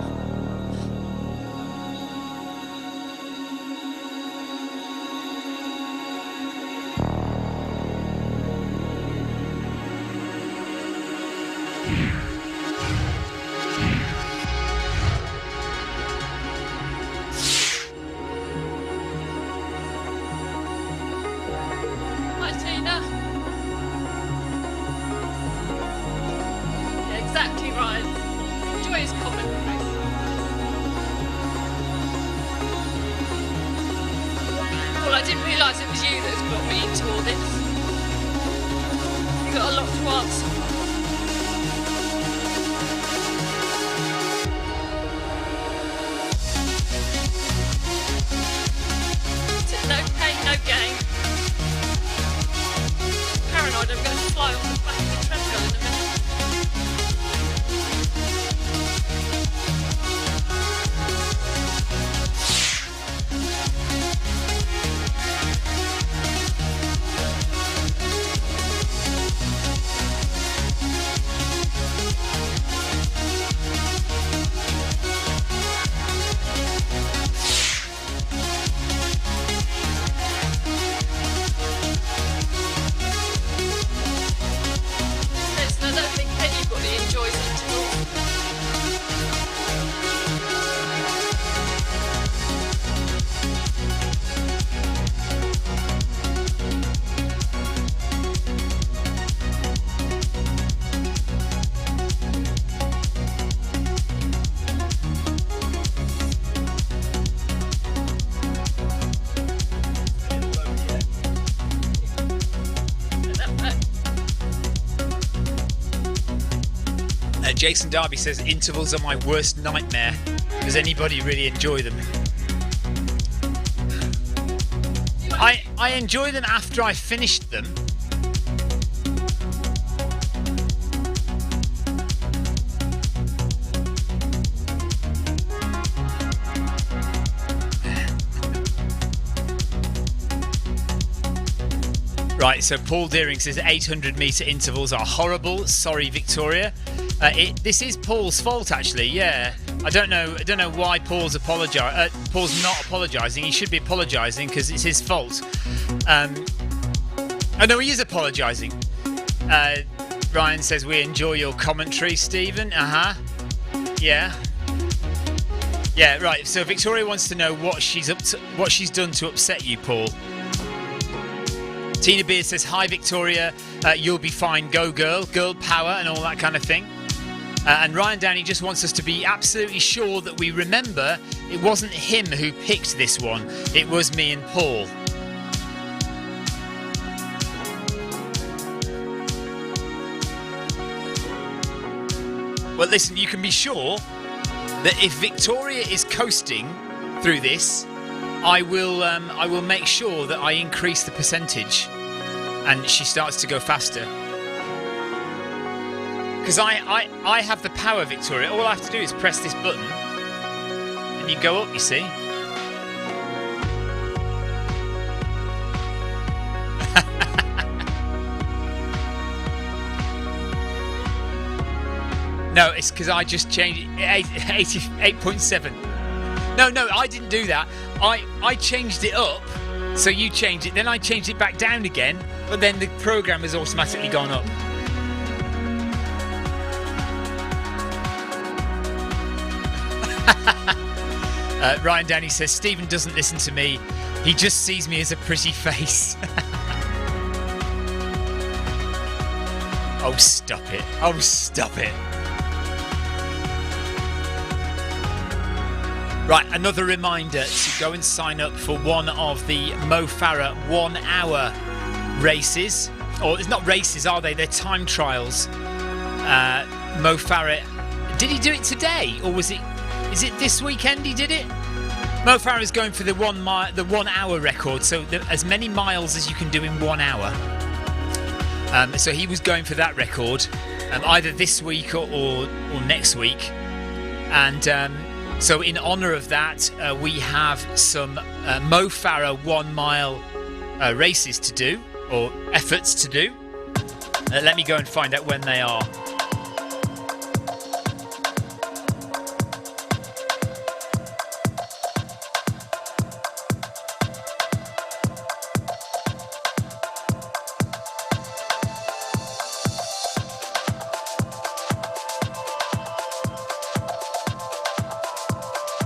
Jason Darby says intervals are my worst nightmare. Does anybody really enjoy them? I enjoy them after I finished them. Right, so Paul Deering says 800 metre intervals are horrible. Sorry, Victoria. This is Paul's fault, actually. Yeah, I don't know why Paul's not apologising. He should be apologising because it's his fault. Oh no, he is apologising. Ryan says we enjoy your commentary, Stephen. Yeah. Yeah, right. So Victoria wants to know what she's done to upset you, Paul. Tina Beard says, hi Victoria, you'll be fine, go girl power and all that kind of thing. And Ryan Downey just wants us to be absolutely sure that we remember it wasn't him who picked this one, it was me and Paul. Well listen, you can be sure that if Victoria is coasting through this, I will make sure that I increase the percentage and she starts to go faster. Because I have the power, Victoria. All I have to do is press this button and you go up, you see. No, it's because I just changed it. 88.7. No, I didn't do that. I changed it up, so you changed it. Then I changed it back down again, but then the program has automatically gone up. Ryan Downey says, Stephen doesn't listen to me. He just sees me as a pretty face. Oh, stop it. Oh, stop it. Right, another reminder to go and sign up for one of the Mo Farah 1 hour races. Or it's not races, are they? They're time trials. Mo Farah, did he do it today? Or is it this weekend he did it? Mo Farah is going for the 1 hour record, so as many miles as you can do in 1 hour. So he was going for that record, either this week or next week. And so in honour of that, we have some Mo Farah 1 mile races to do, or efforts to do. Let me go and find out when they are.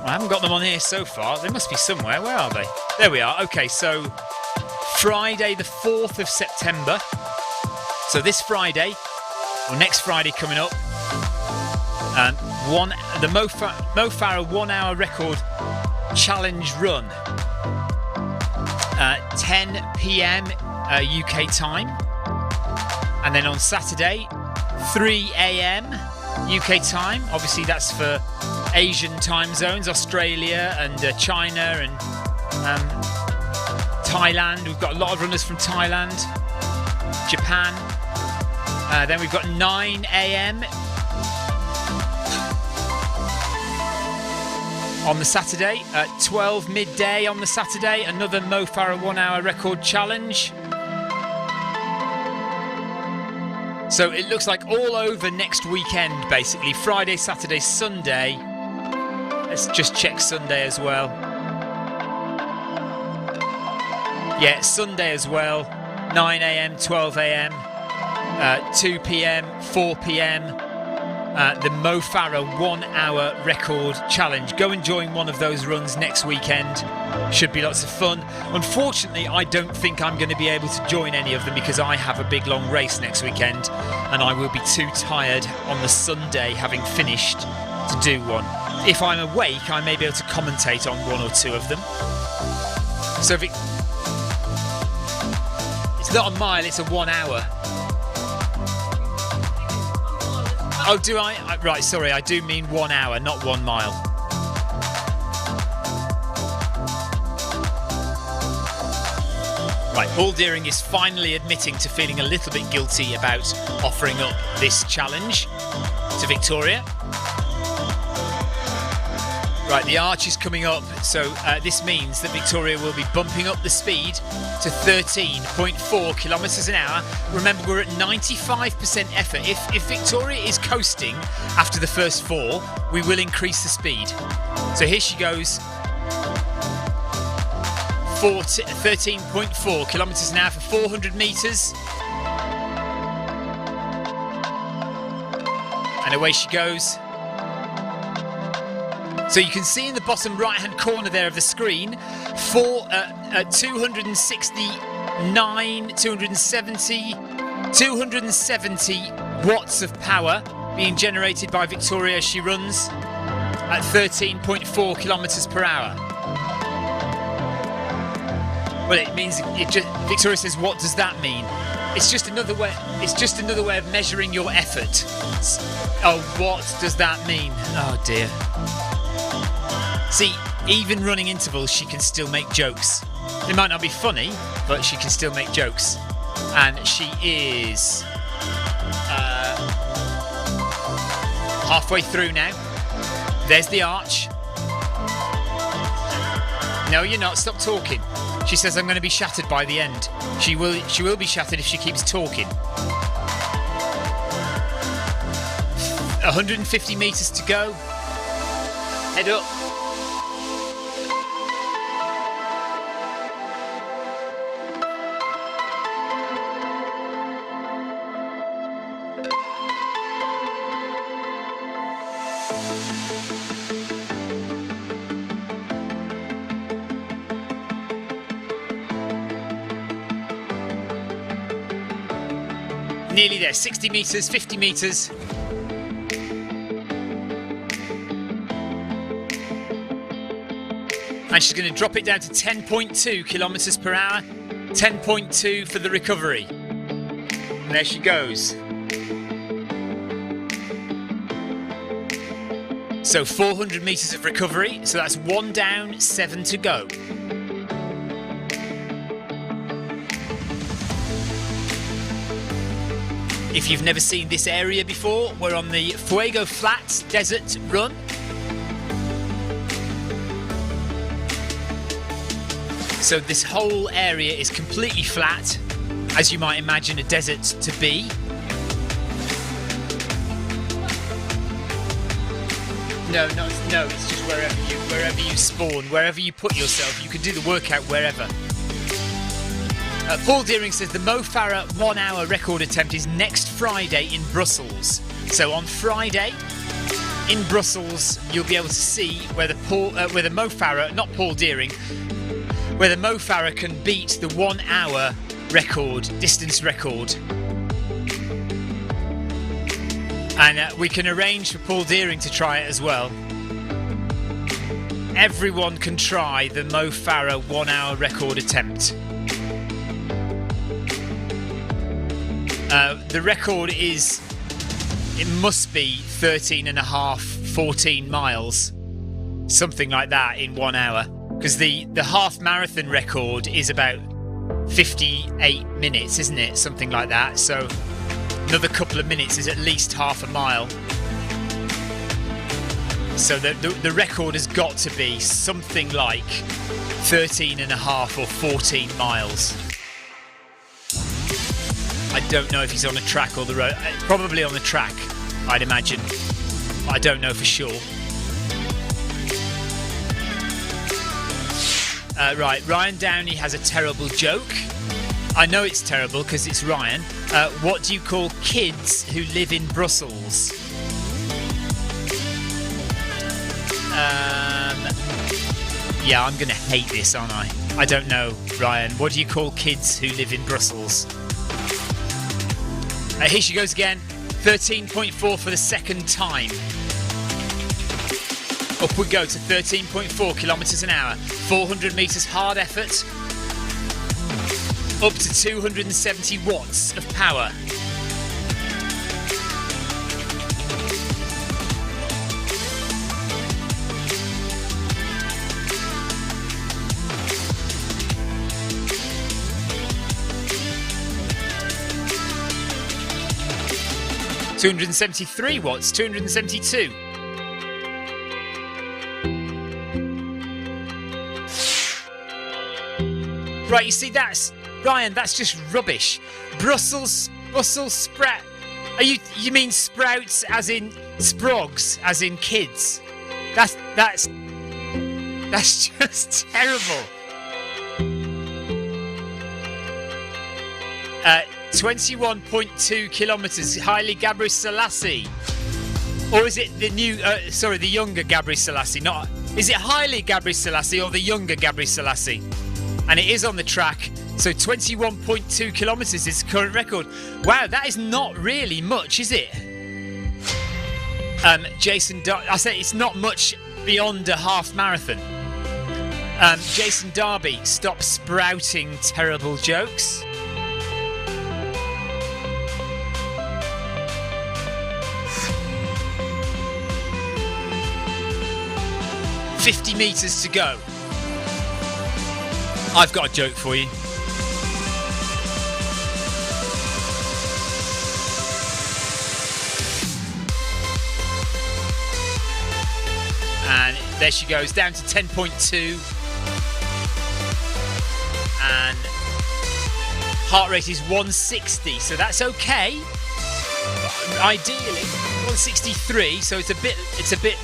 I haven't got them on here so far. They must be somewhere. Where are they? There we are. Okay, so Friday the 4th of September. So this Friday, or next Friday coming up, the Mo Farah 1 hour record challenge run. 10 p.m. UK time. And then on Saturday, 3 a.m. UK time. Obviously that's for Asian time zones, Australia and China and Thailand. We've got a lot of runners from Thailand, Japan. Then we've got 9 a.m. on the Saturday, 12 midday on the Saturday, another Mo Farah 1 hour record challenge. So it looks like all over next weekend, basically. Friday, Saturday, Sunday. Let's just check Sunday as well. Yeah, Sunday as well. 9 a.m, 12 a.m, 2 p.m, 4 p.m. The Mo Farah 1 hour record challenge. Go and join one of those runs next weekend. Should be lots of fun. Unfortunately, I don't think I'm going to be able to join any of them because I have a big long race next weekend and I will be too tired on the Sunday having finished to do one. If I'm awake, I may be able to commentate on one or two of them. So if it's not a mile, it's a 1 hour. Oh, do I? Right, sorry, I do mean 1 hour, not 1 mile. Right, Paul Deering is finally admitting to feeling a little bit guilty about offering up this challenge to Victoria. Right, the arch is coming up, so this means that Victoria will be bumping up the speed to 13.4 kilometres an hour. Remember, we're at 95% effort. If Victoria is coasting after the first 4, we will increase the speed. So here she goes. 13.4 kilometres an hour for 400 metres. And away she goes. So you can see in the bottom right-hand corner there of the screen, 270 watts of power being generated by Victoria as she runs at 13.4 kilometres per hour. Well, it means Victoria says, what does that mean? It's just another way. It's just another way of measuring your effort. Oh, what does that mean? Oh dear. See, even running intervals, she can still make jokes. They might not be funny, but she can still make jokes. And she is halfway through now. There's the arch. No, you're not. Stop talking. She says, I'm going to be shattered by the end. She will be shattered if she keeps talking. 150 metres to go. Head up. Nearly there, 60 metres, 50 metres. And she's going to drop it down to 10.2 kilometres per hour. 10.2 for the recovery. And there she goes. So 400 metres of recovery. So that's 1 down, 7 to go. If you've never seen this area before, we're on the Fuego Flats Desert Run. So this whole area is completely flat, as you might imagine a desert to be. No, it's just wherever you spawn, wherever you put yourself, you can do the workout wherever. Paul Deering says the Mo Farah 1 hour record attempt is next Friday in Brussels. So on Friday in Brussels, you'll be able to see whether Mo Farah, not Paul Deering, whether Mo Farah can beat the 1 hour record, distance record. And we can arrange for Paul Deering to try it as well. Everyone can try the Mo Farah 1 hour record attempt. The record is, it must be 13.5, 14 miles, something like that in 1 hour. Because the half marathon record is about 58 minutes, isn't it? Something like that. So another couple of minutes is at least half a mile. So the record has got to be something like 13.5 or 14 miles. I don't know if he's on a track or the road. Probably on the track, I'd imagine. I don't know for sure. Right, Ryan Downey has a terrible joke. I know it's terrible because it's Ryan. What do you call kids who live in Brussels? Yeah, I'm going to hate this, aren't I? I don't know, Ryan. What do you call kids who live in Brussels? Here she goes again. 13.4 for the second time. Up we go to 13.4 kilometres an hour. 400 metres hard effort. Up to 270 watts of power. 273 watts, 272. Right, you see, Ryan, that's just rubbish. Brussels sprout. You mean sprouts as in sprogs, as in kids? That's just terrible. 21.2 kilometers, Haile Gebrselassie. Or is it the the younger Gebrselassie? Is it Haile Gebrselassie or the younger Gebrselassie? And it is on the track. So 21.2 kilometers is the current record. Wow, that is not really much, is it? I said it's not much beyond a half marathon. Jason Darby, stop sprouting terrible jokes. $50 meters to go. I've got a joke for you. And there she goes, down to 10.2. And heart rate is 160, so that's okay. Ideally 163, so there's a bit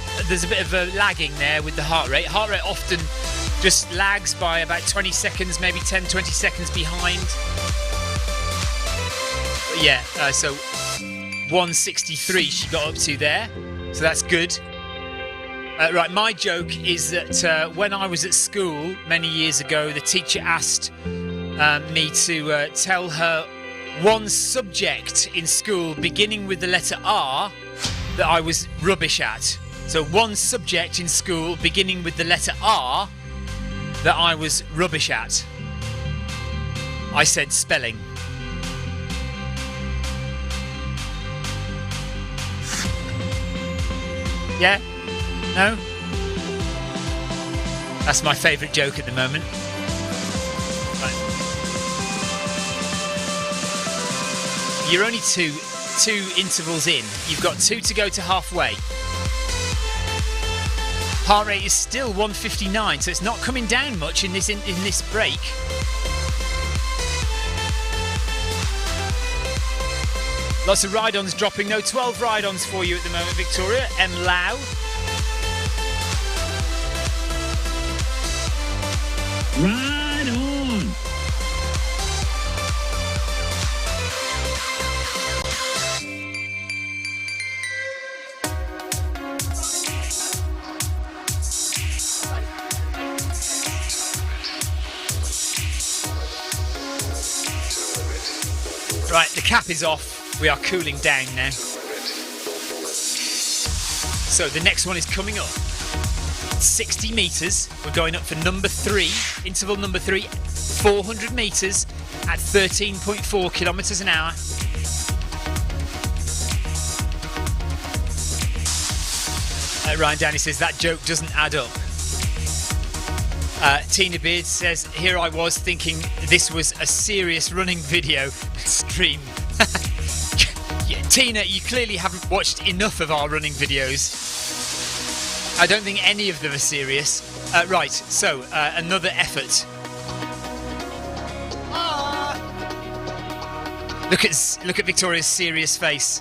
of a lagging there with the heart rate. Heart rate often just lags by about 20 seconds, maybe 10-20 seconds behind. But yeah, so 163 she got up to there, so that's good. Right, my joke is that when I was at school many years ago, the teacher asked me to tell her one subject in school beginning with the letter R that I was rubbish at. So one subject in school beginning with the letter R that I was rubbish at. I said spelling. Yeah? No? That's my favourite joke at the moment. Right. You're only two intervals in. You've got 2 to go to halfway. Heart rate is still 159, so it's not coming down much in this break. Lots of ride-ons dropping. No 12 ride-ons for you at the moment, Victoria. M. Lau. Ride on! Right, the cap is off. We are cooling down now. So the next one is coming up. 60 metres. We're going up for number 3, interval number 3, 400 metres at 13.4 kilometres an hour. Ryan Downey says that joke doesn't add up. Tina Beard says, here I was thinking this was a serious running video stream. Yeah, Tina, you clearly haven't watched enough of our running videos. I don't think any of them are serious. Right, so another effort. Look at Victoria's serious face.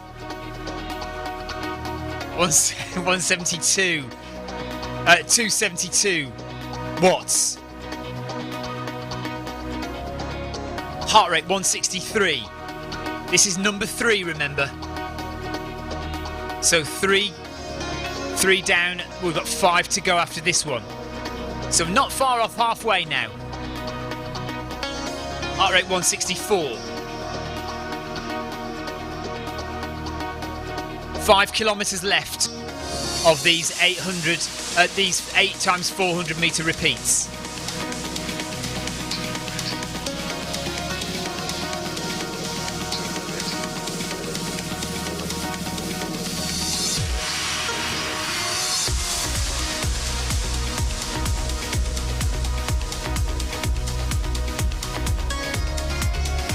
172. 272 watts. Heart rate 163. This is number 3, remember. So 3 down. We've got 5 to go after this one. So not far off halfway now. Heart rate 164. 5 kilometres left of these 800, these 8 times 400 metre repeats.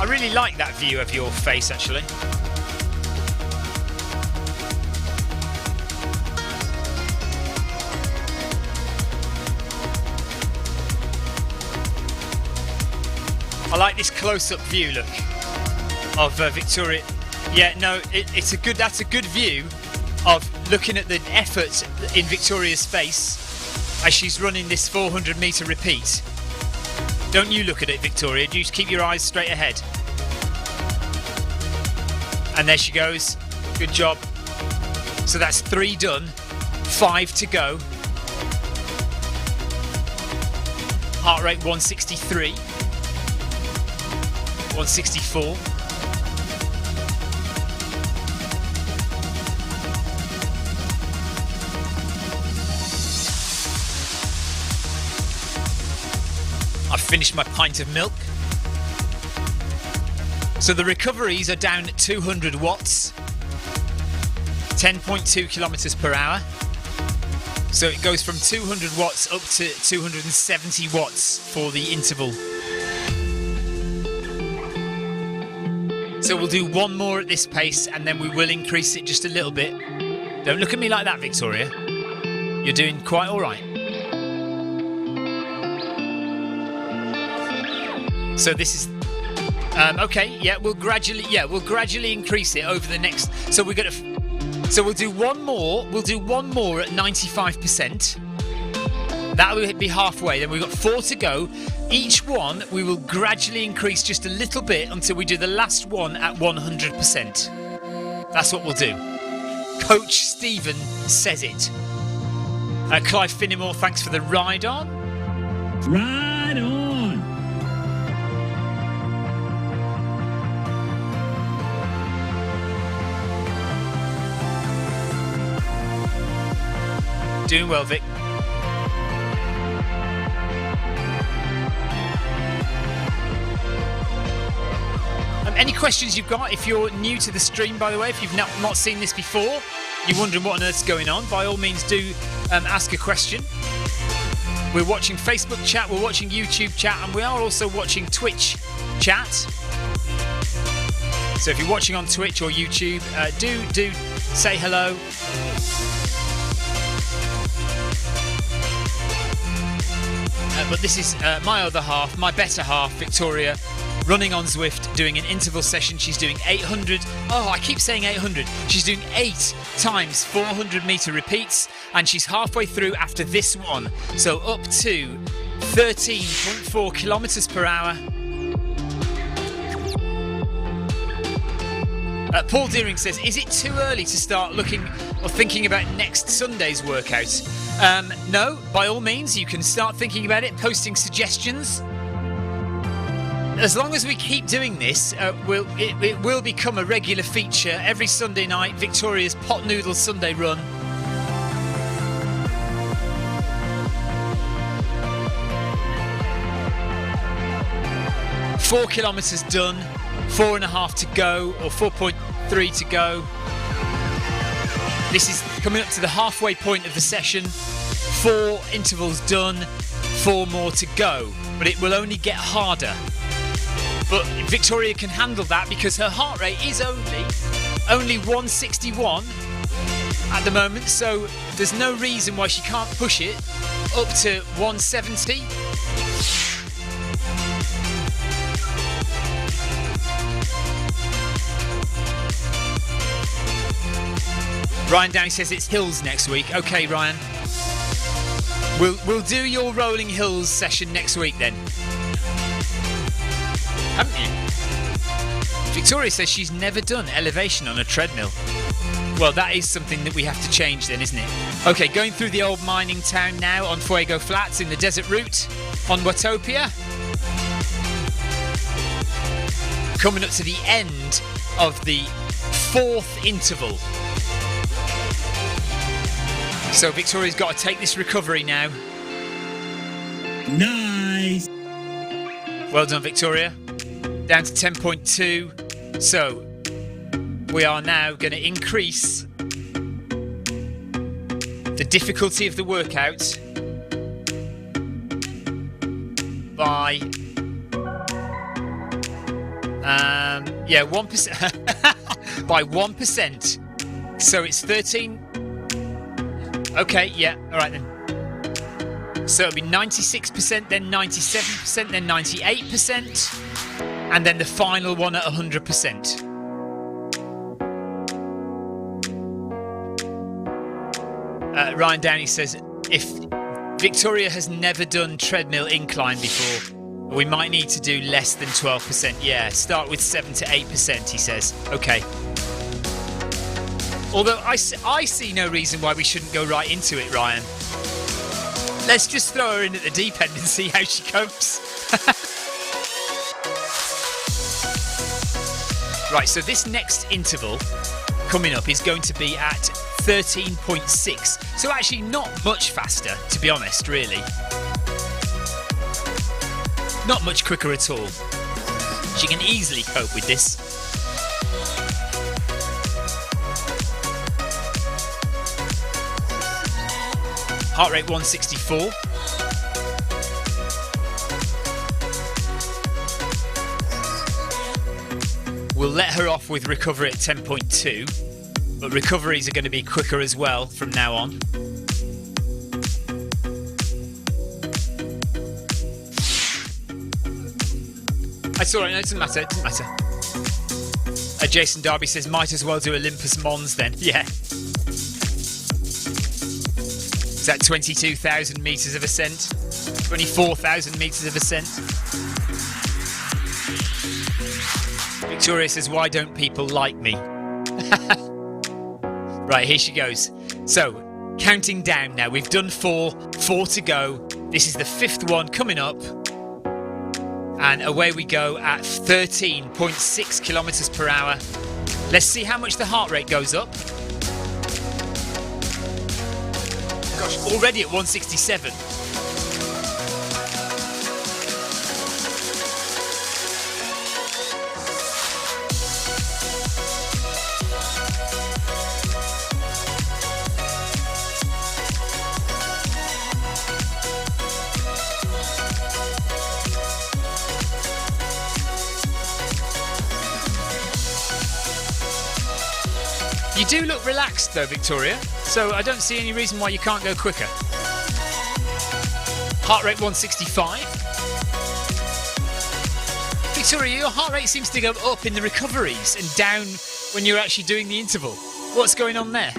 I really like that view of your face, actually. I like this close-up view, look, of Victoria. Yeah, no, that's a good view of looking at the effort in Victoria's face as she's running this 400-metre repeat. Don't you look at it, Victoria. You just keep your eyes straight ahead. And there she goes. Good job. So that's 3 done. 5 to go. Heart rate 163. 164. I've finished my pint of milk. So the recoveries are down at 200 watts, 10.2 kilometers per hour. So it goes from 200 watts up to 270 watts for the interval. So we'll do one more at this pace and then we will increase it just a little bit. Don't look at me like that, Victoria. You're doing quite all right. So this is okay. Yeah, we'll gradually increase it over the next. So we're gonna. So we'll do one more. We'll do one more at 95%. That will be halfway. Then we've got 4 to go. Each one we will gradually increase just a little bit until we do the last one at 100%. That's what we'll do. Coach Stephen says it. Clive Finnemore, thanks for the ride on. Ride on. Doing well, Vic. Any questions you've got, if you're new to the stream, by the way, if you've not seen this before, you're wondering what on earth's going on, by all means do ask a question. We're watching Facebook chat, we're watching YouTube chat, and we are also watching Twitch chat. So if you're watching on Twitch or YouTube, do say hello. But this is my other half, my better half, Victoria, running on Zwift, doing an interval session. She's doing 800. Oh, I keep saying 800. She's doing 8 times 400 metre repeats, and she's halfway through after this one. So up to 13.4 kilometres per hour. Paul Deering says, is it too early to start looking or thinking about next Sunday's workout? No, by all means, you can start thinking about it, posting suggestions. As long as we keep doing this, it will become a regular feature every Sunday night, Victoria's Pot Noodle Sunday Run. Four kilometres done, 4.5 to go, or 4.3 to go. This is coming up to the halfway point of the session. 4 intervals done, 4 more to go. But it will only get harder. But Victoria can handle that because her heart rate is only 161 at the moment. So there's no reason why she can't push it up to 170. Ryan Downey says it's hills next week. Okay, Ryan. We'll do your rolling hills session next week then. Haven't you? Victoria says she's never done elevation on a treadmill. Well, that is something that we have to change then, isn't it? Okay, going through the old mining town now on Fuego Flats in the desert route on Watopia. Coming up to the end of the 4th interval. So Victoria's got to take this recovery now. Nice. Well done, Victoria. Down to 10.2. So we are now going to increase the difficulty of the workout by 1%. By 1%. So it's 13. Okay, yeah, all right then. So it'll be 96%, then 97%, then 98%, and then the final one at 100%. Ryan Downey says, if Victoria has never done treadmill incline before, we might need to do less than 12%. Yeah, start with 7 to 8%, he says. Okay. Although I see no reason why we shouldn't go right into it, Ryan. Let's just throw her in at the deep end and see how she copes. Right, so this next interval coming up is going to be at 13.6. So actually not much faster, to be honest, really. Not much quicker at all. She can easily cope with this. Heart rate 164. We'll let her off with recovery at 10.2, but recoveries are going to be quicker as well from now on. It's alright, no, it doesn't matter, Jason Darby says, might as well do Olympus Mons then. Yeah. Is that 22,000 metres of ascent? 24,000 metres of ascent? Victoria says, why don't people like me? Right, here she goes. So, counting down now. We've done 4 to go. This is the 5th one coming up. And away we go at 13.6 kilometres per hour. Let's see how much the heart rate goes up. Gosh, already at 167. You do look relaxed though, Victoria, so I don't see any reason why you can't go quicker. Heart rate 165. Victoria, your heart rate seems to go up in the recoveries and down when you're actually doing the interval. What's going on there?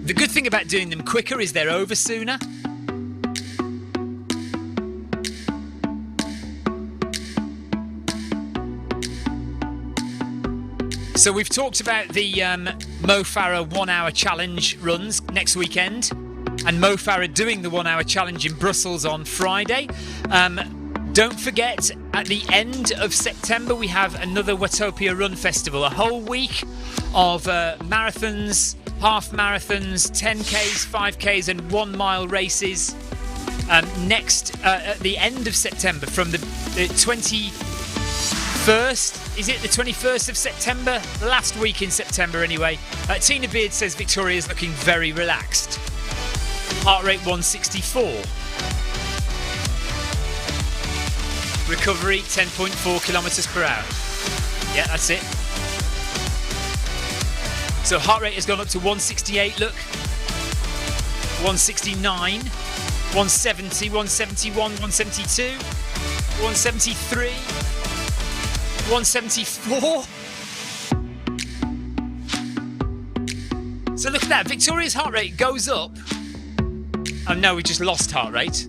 The good thing about doing them quicker is they're over sooner. So we've talked about the Mo Farah 1 hour challenge runs next weekend, and Mo Farah doing the 1 hour challenge in Brussels on Friday. Don't forget, at the end of September we have another Watopia Run Festival, a whole week of marathons, half marathons, 10Ks, 5Ks and 1 mile races. Next, at the end of September, from the 21st, is it the 21st of September? The last week in September anyway. Tina Beard says Victoria's looking very relaxed. Heart rate 164. Recovery 10.4 kilometres per hour. Yeah, that's it. So heart rate has gone up to 168, look. 169, 170, 171, 172, 173. 174. So look at that, Victoria's heart rate goes up. Oh no, we just lost heart rate.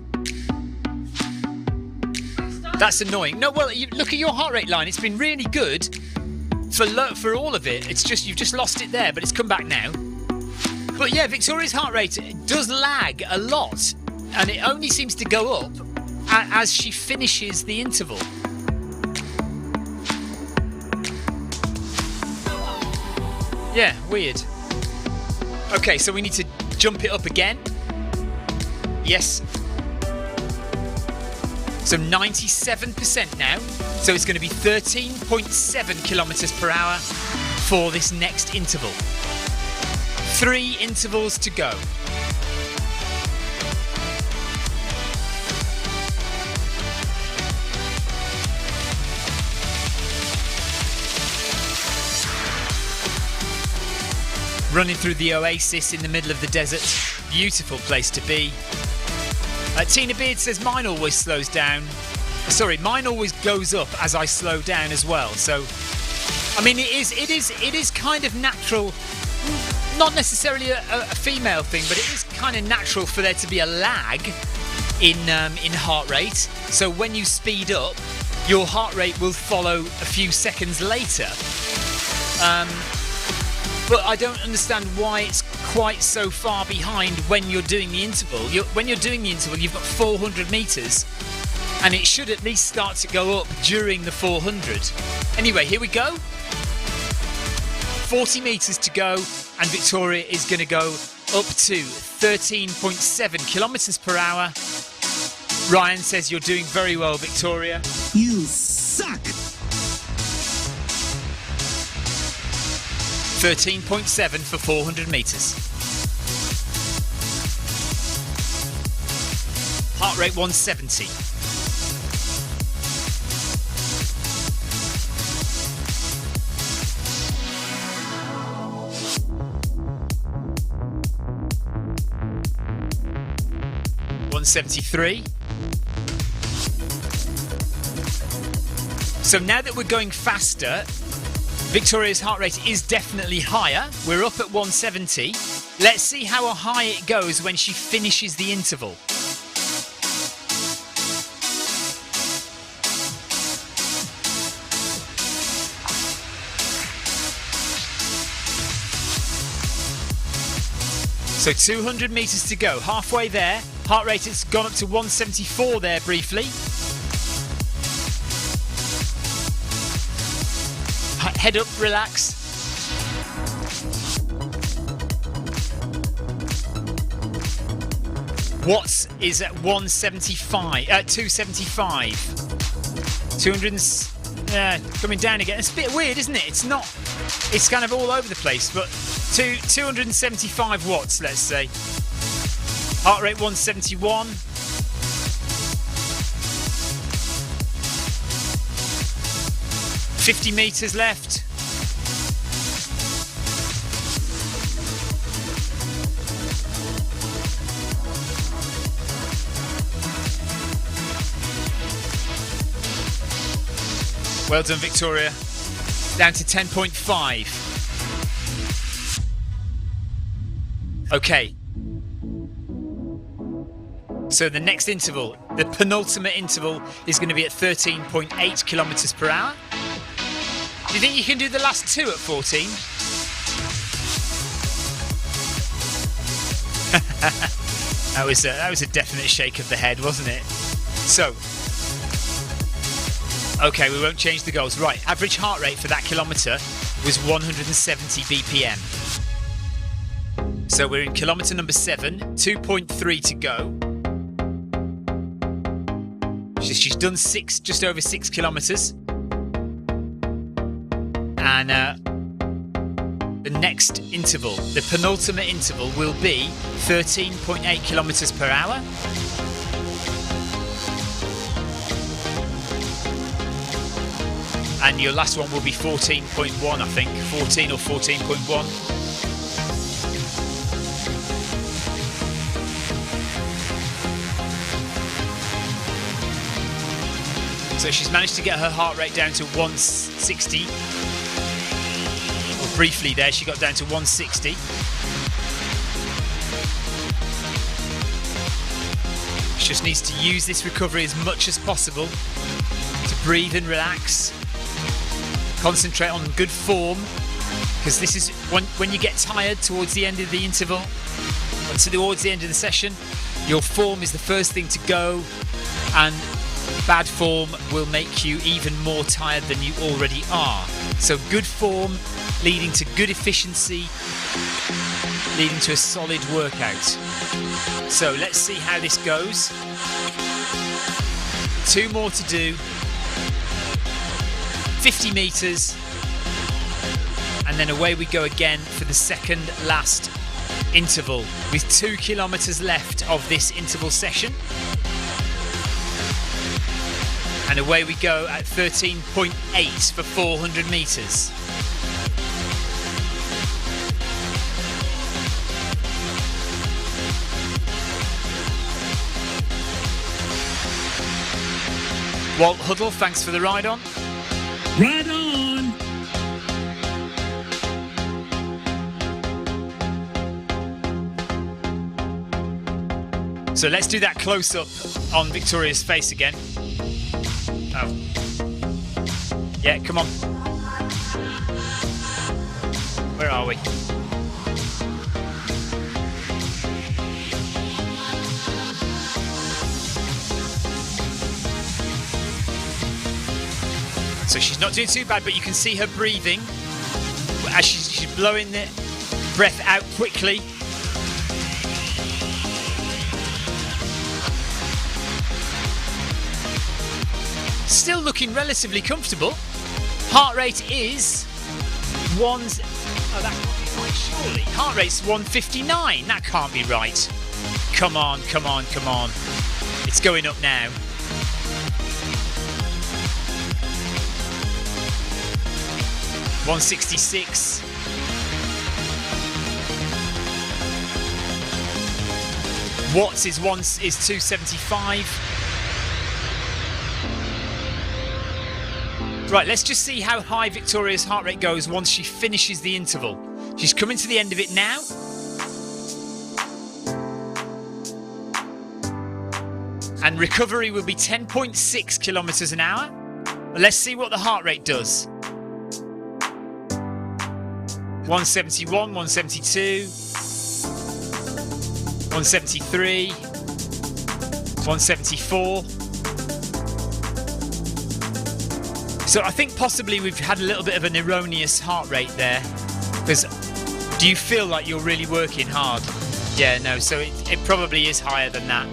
That's annoying. No, well, look at your heart rate line. It's been really good for all of it. It's just you've just lost it there, but it's come back now. But yeah, Victoria's heart rate does lag a lot, and it only seems to go up as she finishes the interval. Yeah, weird. Okay, so we need to jump it up again. Yes. So 97% now. So it's going to be 13.7 kilometres per hour for this next interval. 3 intervals to go. running through the oasis in the middle of the desert. Beautiful place to be. Tina Beard says mine always slows down. Sorry, mine always goes up as I slow down as well. So, I mean, it is kind of natural. Not necessarily a female thing, but it is kind of natural for there to be a lag in heart rate. So when you speed up, your heart rate will follow a few seconds later. But I don't understand why it's quite so far behind when you're doing the interval. When you're doing the interval, you've got 400 metres, and it should at least start to go up during the 400. Anyway, here we go. 40 metres to go, and Victoria is going to go up to 13.7 kilometres per hour. Ryan says you're doing very well, Victoria. You suck! 13.7 for 400 metres. Heart rate 170. .73. So now that we're going faster, Victoria's heart rate is definitely higher. We're up at 170. Let's see how high it goes when she finishes the interval. So 200 metres to go, halfway there. Heart rate has gone up to 174 there briefly. Head up, relax. Watts is at 275. 200 coming down again. It's a bit weird, isn't it? It's not. It's kind of all over the place, but 275 watts, let's say. Heart rate 171. .50 metres left. Well done, Victoria. Down to 10.5. Okay. So the next interval, the penultimate interval, is going to be at 13.8 kilometres per hour. Do you think you can do the last two at 14? That was a definite shake of the head, wasn't it? So, okay, we won't change the goals. Right, average heart rate for that kilometre was 170 BPM. So we're in kilometre number 7, 2.3 to go. She's done just over 6 kilometres. And the next interval, the penultimate interval, will be 13.8 kilometres per hour. And your last one will be 14.1, I think. 14 or 14.1. So she's managed to get her heart rate down to 160. Well, briefly there, she got down to 160. She just needs to use this recovery as much as possible to breathe and relax. Concentrate on good form, because this is when you get tired towards the end of the interval, towards the end of the session, your form is the first thing to go, and bad form will make you even more tired than you already are. So good form leading to good efficiency, leading to a solid workout. So let's see how this goes. 2 more to do. 50 metres. And then away we go again for the second last interval, with 2 kilometres left of this interval session. And away we go at 13.8 for 400 metres. Walt, Huddell, thanks for the ride on. Right on. So let's do that close-up on Victoria's face again. Oh. Yeah, come on. Where are we? So she's not doing too bad, but you can see her breathing as she's blowing the breath out quickly. Still looking relatively comfortable. Heart rate is oh, that can't be right, surely. Heart rate's 159. That can't be right. Come on, come on, come on. It's going up now. $166. Watts is 275. Right, let's just see how high Victoria's heart rate goes once she finishes the interval. She's coming to the end of it now. And recovery will be 10.6 kilometers an hour. Let's see what the heart rate does. 171, 172, 173, 174. So I think possibly we've had a little bit of an erroneous heart rate there. Because do you feel like you're really working hard? Yeah, no, so it probably is higher than that.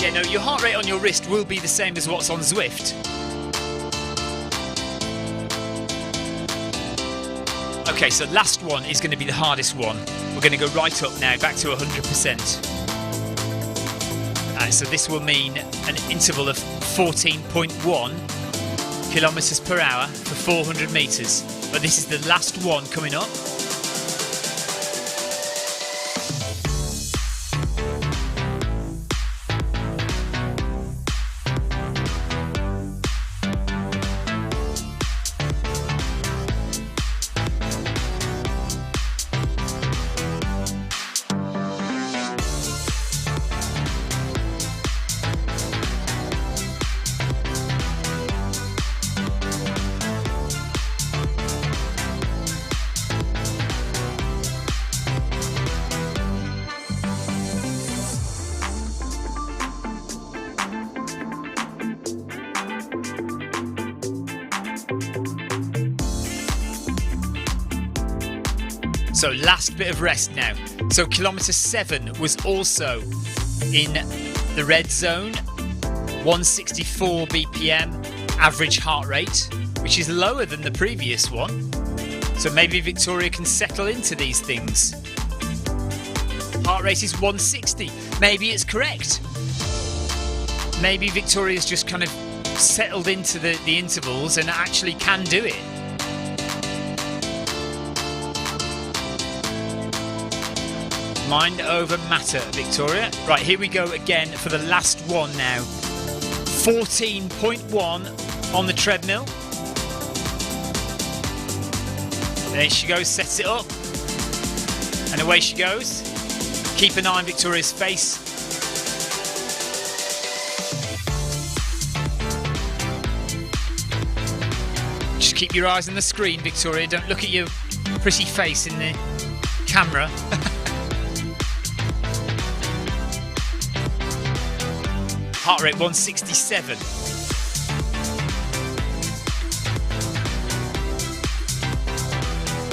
Yeah, no, your heart rate on your wrist will be the same as what's on Zwift. Okay, so last one is going to be the hardest one. We're going to go right up now, back to 100%. So this will mean an interval of 14.1 kilometers per hour for 400 meters. But this is the last one coming up. So last bit of rest now. So kilometre 7 was also in the red zone. 164 BPM average heart rate, which is lower than the previous one. So maybe Victoria can settle into these things. Heart rate is 160. Maybe it's correct. Maybe Victoria's just kind of settled into the intervals and actually can do it. Mind over matter, Victoria. Right, here we go again for the last one now. 14.1 on the treadmill. There she goes, sets it up. And away she goes. Keep an eye on Victoria's face. Just keep your eyes on the screen, Victoria. Don't look at your pretty face in the camera. Heart rate 167.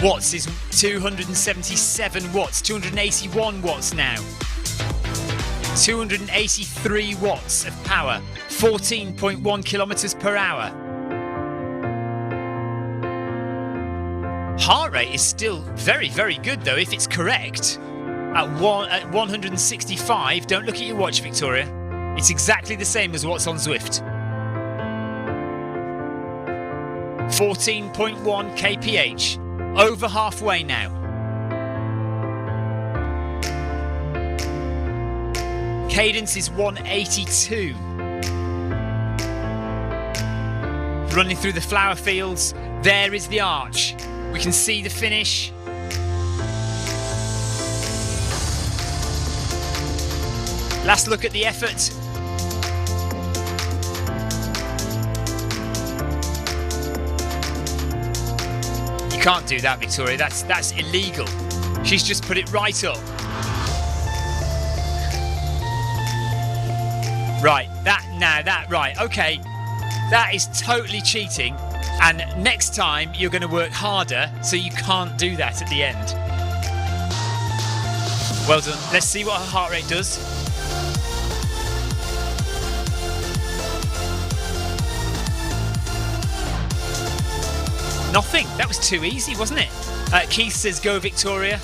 Watts is 277 watts, 281 watts now. 283 watts of power, 14.1 kilometers per hour. Heart rate is still very, very good though, if it's correct. At 165, don't look at your watch, Victoria. It's exactly the same as what's on Zwift. 14.1 kph. Over halfway now. Cadence is 182. running through the flower fields. There is the arch. We can see the finish. Last look at the effort. You can't do that, Victoria. That's illegal. She's just put it right up. Right, right, okay. That is totally cheating. And next time you're going to work harder, so you can't do that at the end. Well done. Let's see what her heart rate does. Nothing. That was too easy, wasn't it? Keith says, go Victoria.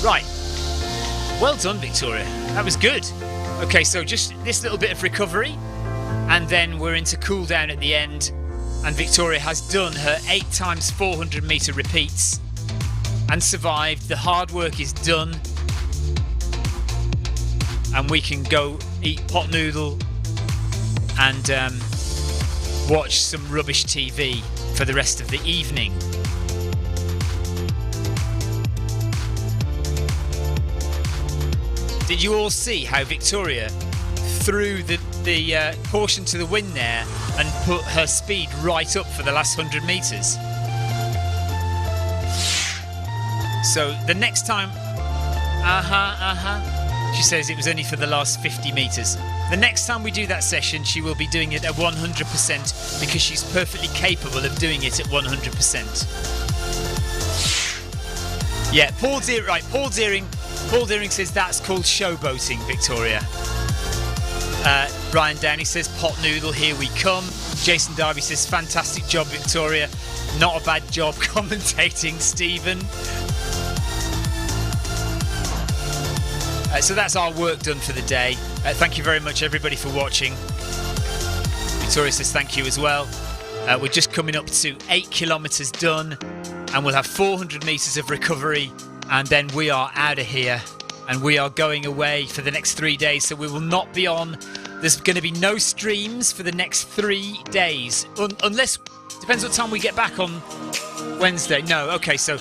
Right. Well done, Victoria. That was good. Okay, so just this little bit of recovery, and then we're into cool down at the end. And Victoria has done her 8 times 400 metre repeats and survived. The hard work is done. And we can go eat pot noodle and watch some rubbish TV for the rest of the evening. Did you all see how Victoria threw the caution to the wind there and put her speed right up for the last 100 metres? So the next time, she says it was only for the last 50 metres. The next time we do that session, she will be doing it at 100% because she's perfectly capable of doing it at 100%. Yeah, Paul Deering, right, Paul Deering says that's called showboating, Victoria. Ryan Downey says, pot noodle, here we come. Jason Darby says, fantastic job, Victoria. Not a bad job commentating, Stephen. So that's our work done for the day. Thank you very much, everybody, for watching. Victoria says thank you as well. We're just coming up to 8 kilometres done, and we'll have 400 metres of recovery, and then we are out of here, and we are going away for the next 3 days. So we will not be on. There's going to be no streams for the next 3 days, unless depends what time we get back on Wednesday. No, okay, so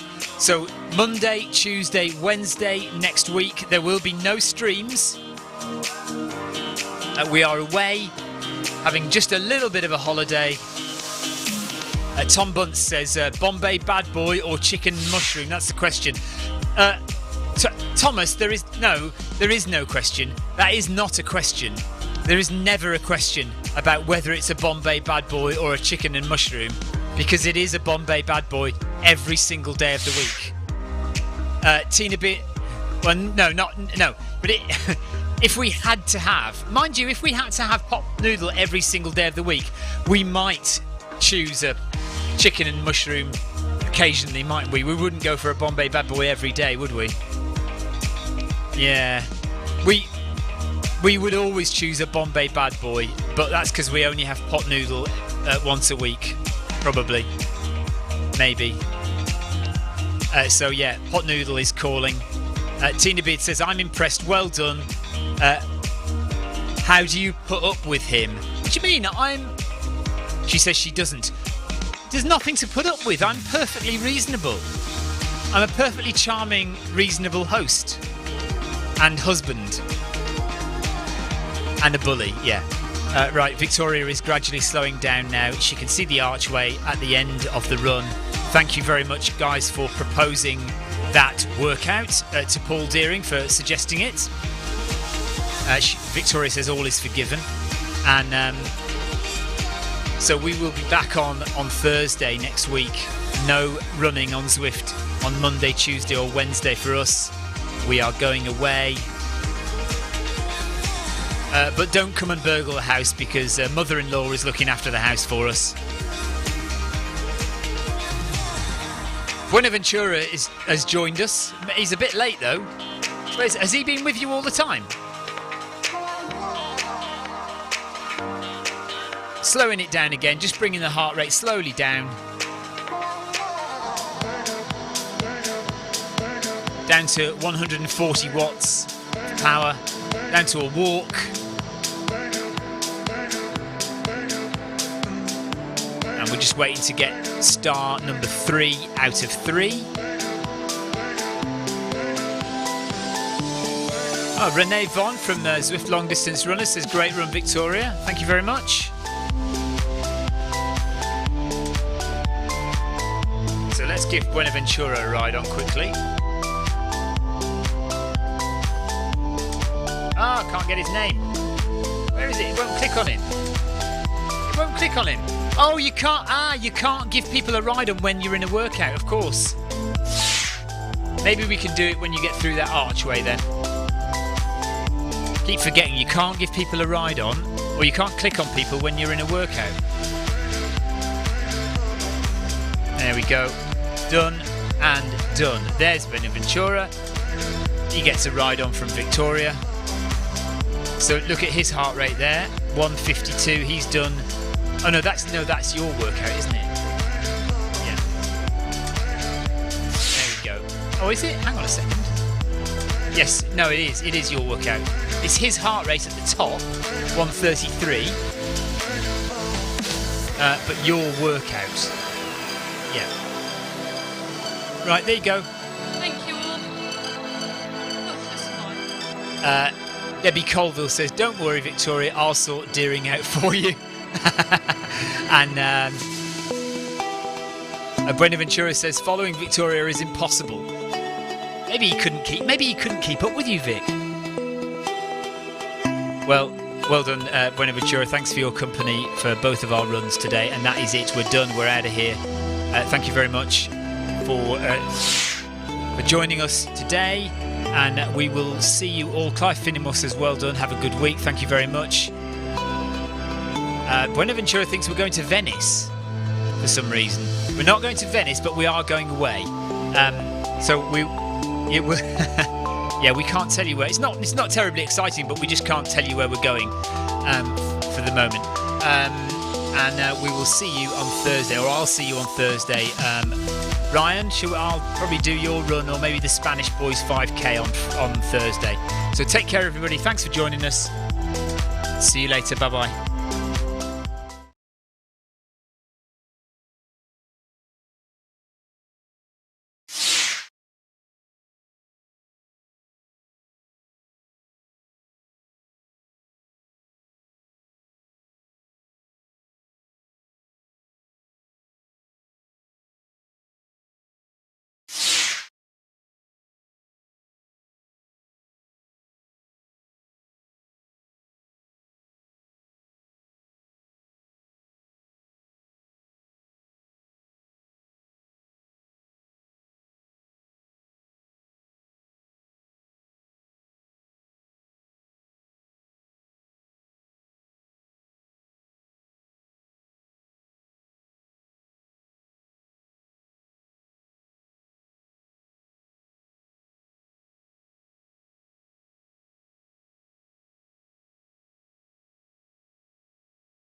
Monday, Tuesday, Wednesday next week there will be no streams. We are away, having just a little bit of a holiday. Tom Bunce says, Bombay bad boy or chicken mushroom? That's the question. Thomas, there is no question. That is not a question. There is never a question about whether it's a Bombay bad boy or a chicken and mushroom, because it is a Bombay bad boy every single day of the week. Tina B. Well, no. But if we had to have, mind you, if we had to have pot noodle every single day of the week, we might choose a chicken and mushroom occasionally, mightn't we? We wouldn't go for a Bombay bad boy every day, would we? Yeah. We would always choose a Bombay bad boy, but that's because we only have pot noodle once a week, probably, maybe. So yeah, pot noodle is calling. Tina Beard says, I'm impressed, well done. How do you put up with him? What do you mean? She says she doesn't. There's nothing to put up with. I'm perfectly reasonable. I'm a perfectly charming, reasonable host and husband. And a bully, yeah. Right, Victoria is gradually slowing down now. She can see the archway at the end of the run. Thank you very much, guys, for proposing that workout, to Paul Deering for suggesting it. Victoria says all is forgiven. And so we will be back on Thursday next week. No running on Zwift on Monday, Tuesday or Wednesday for us. We are going away. But don't come and burgle the house, because mother-in-law is looking after the house for us. Buenaventura has joined us. He's a bit late though. Has he been with you all the time? Slowing it down again, just bringing the heart rate slowly down. Down to 140 watts of power. Down to a walk. We're just waiting to get star number 3 out of 3. Oh, Renee Vaughn from Zwift Long Distance Runner says, great run, Victoria. Thank you very much. So let's give Buenaventura a ride on quickly. Ah, can't get his name. Where is it? It won't click on him. It won't click on him. Oh, you can't. You can't give people a ride on when you're in a workout, of course. Maybe we can do it when you get through that archway then. Keep forgetting you can't give people a ride on, or you can't click on people when you're in a workout. There we go. Done and done. There's Buenaventura. He gets a ride on from Victoria. So look at his heart rate there, 152. He's done. Oh no, that's your workout, isn't it? Yeah. There we go. Oh, is it? Hang on a second. Yes, no, it is. It is your workout. It's his heart rate at the top, 133. But your workout. Yeah. Right, there you go. Thank you all. Oh, that's fine. Debbie Colville says, don't worry, Victoria, I'll sort Deering out for you. And Buenaventura says, following Victoria is impossible. Maybe he couldn't keep up with you, Vic. Well done, Buenaventura. Thanks for your company for both of our runs today. And that is it. We're done. We're out of here. Thank you very much for joining us today. And we will see you all. Clive Finnemus says, well done. Have a good week. Thank you very much. Buenaventura thinks we're going to Venice for some reason. We're not going to Venice, but we are going away. We can't tell you where. It's not terribly exciting, but we just can't tell you where we're going for the moment. And we will see you on Thursday, or I'll see you on Thursday. Ryan, I'll probably do your run, or maybe the Spanish Boys 5K on Thursday. So take care, everybody. Thanks for joining us. See you later. Bye-bye.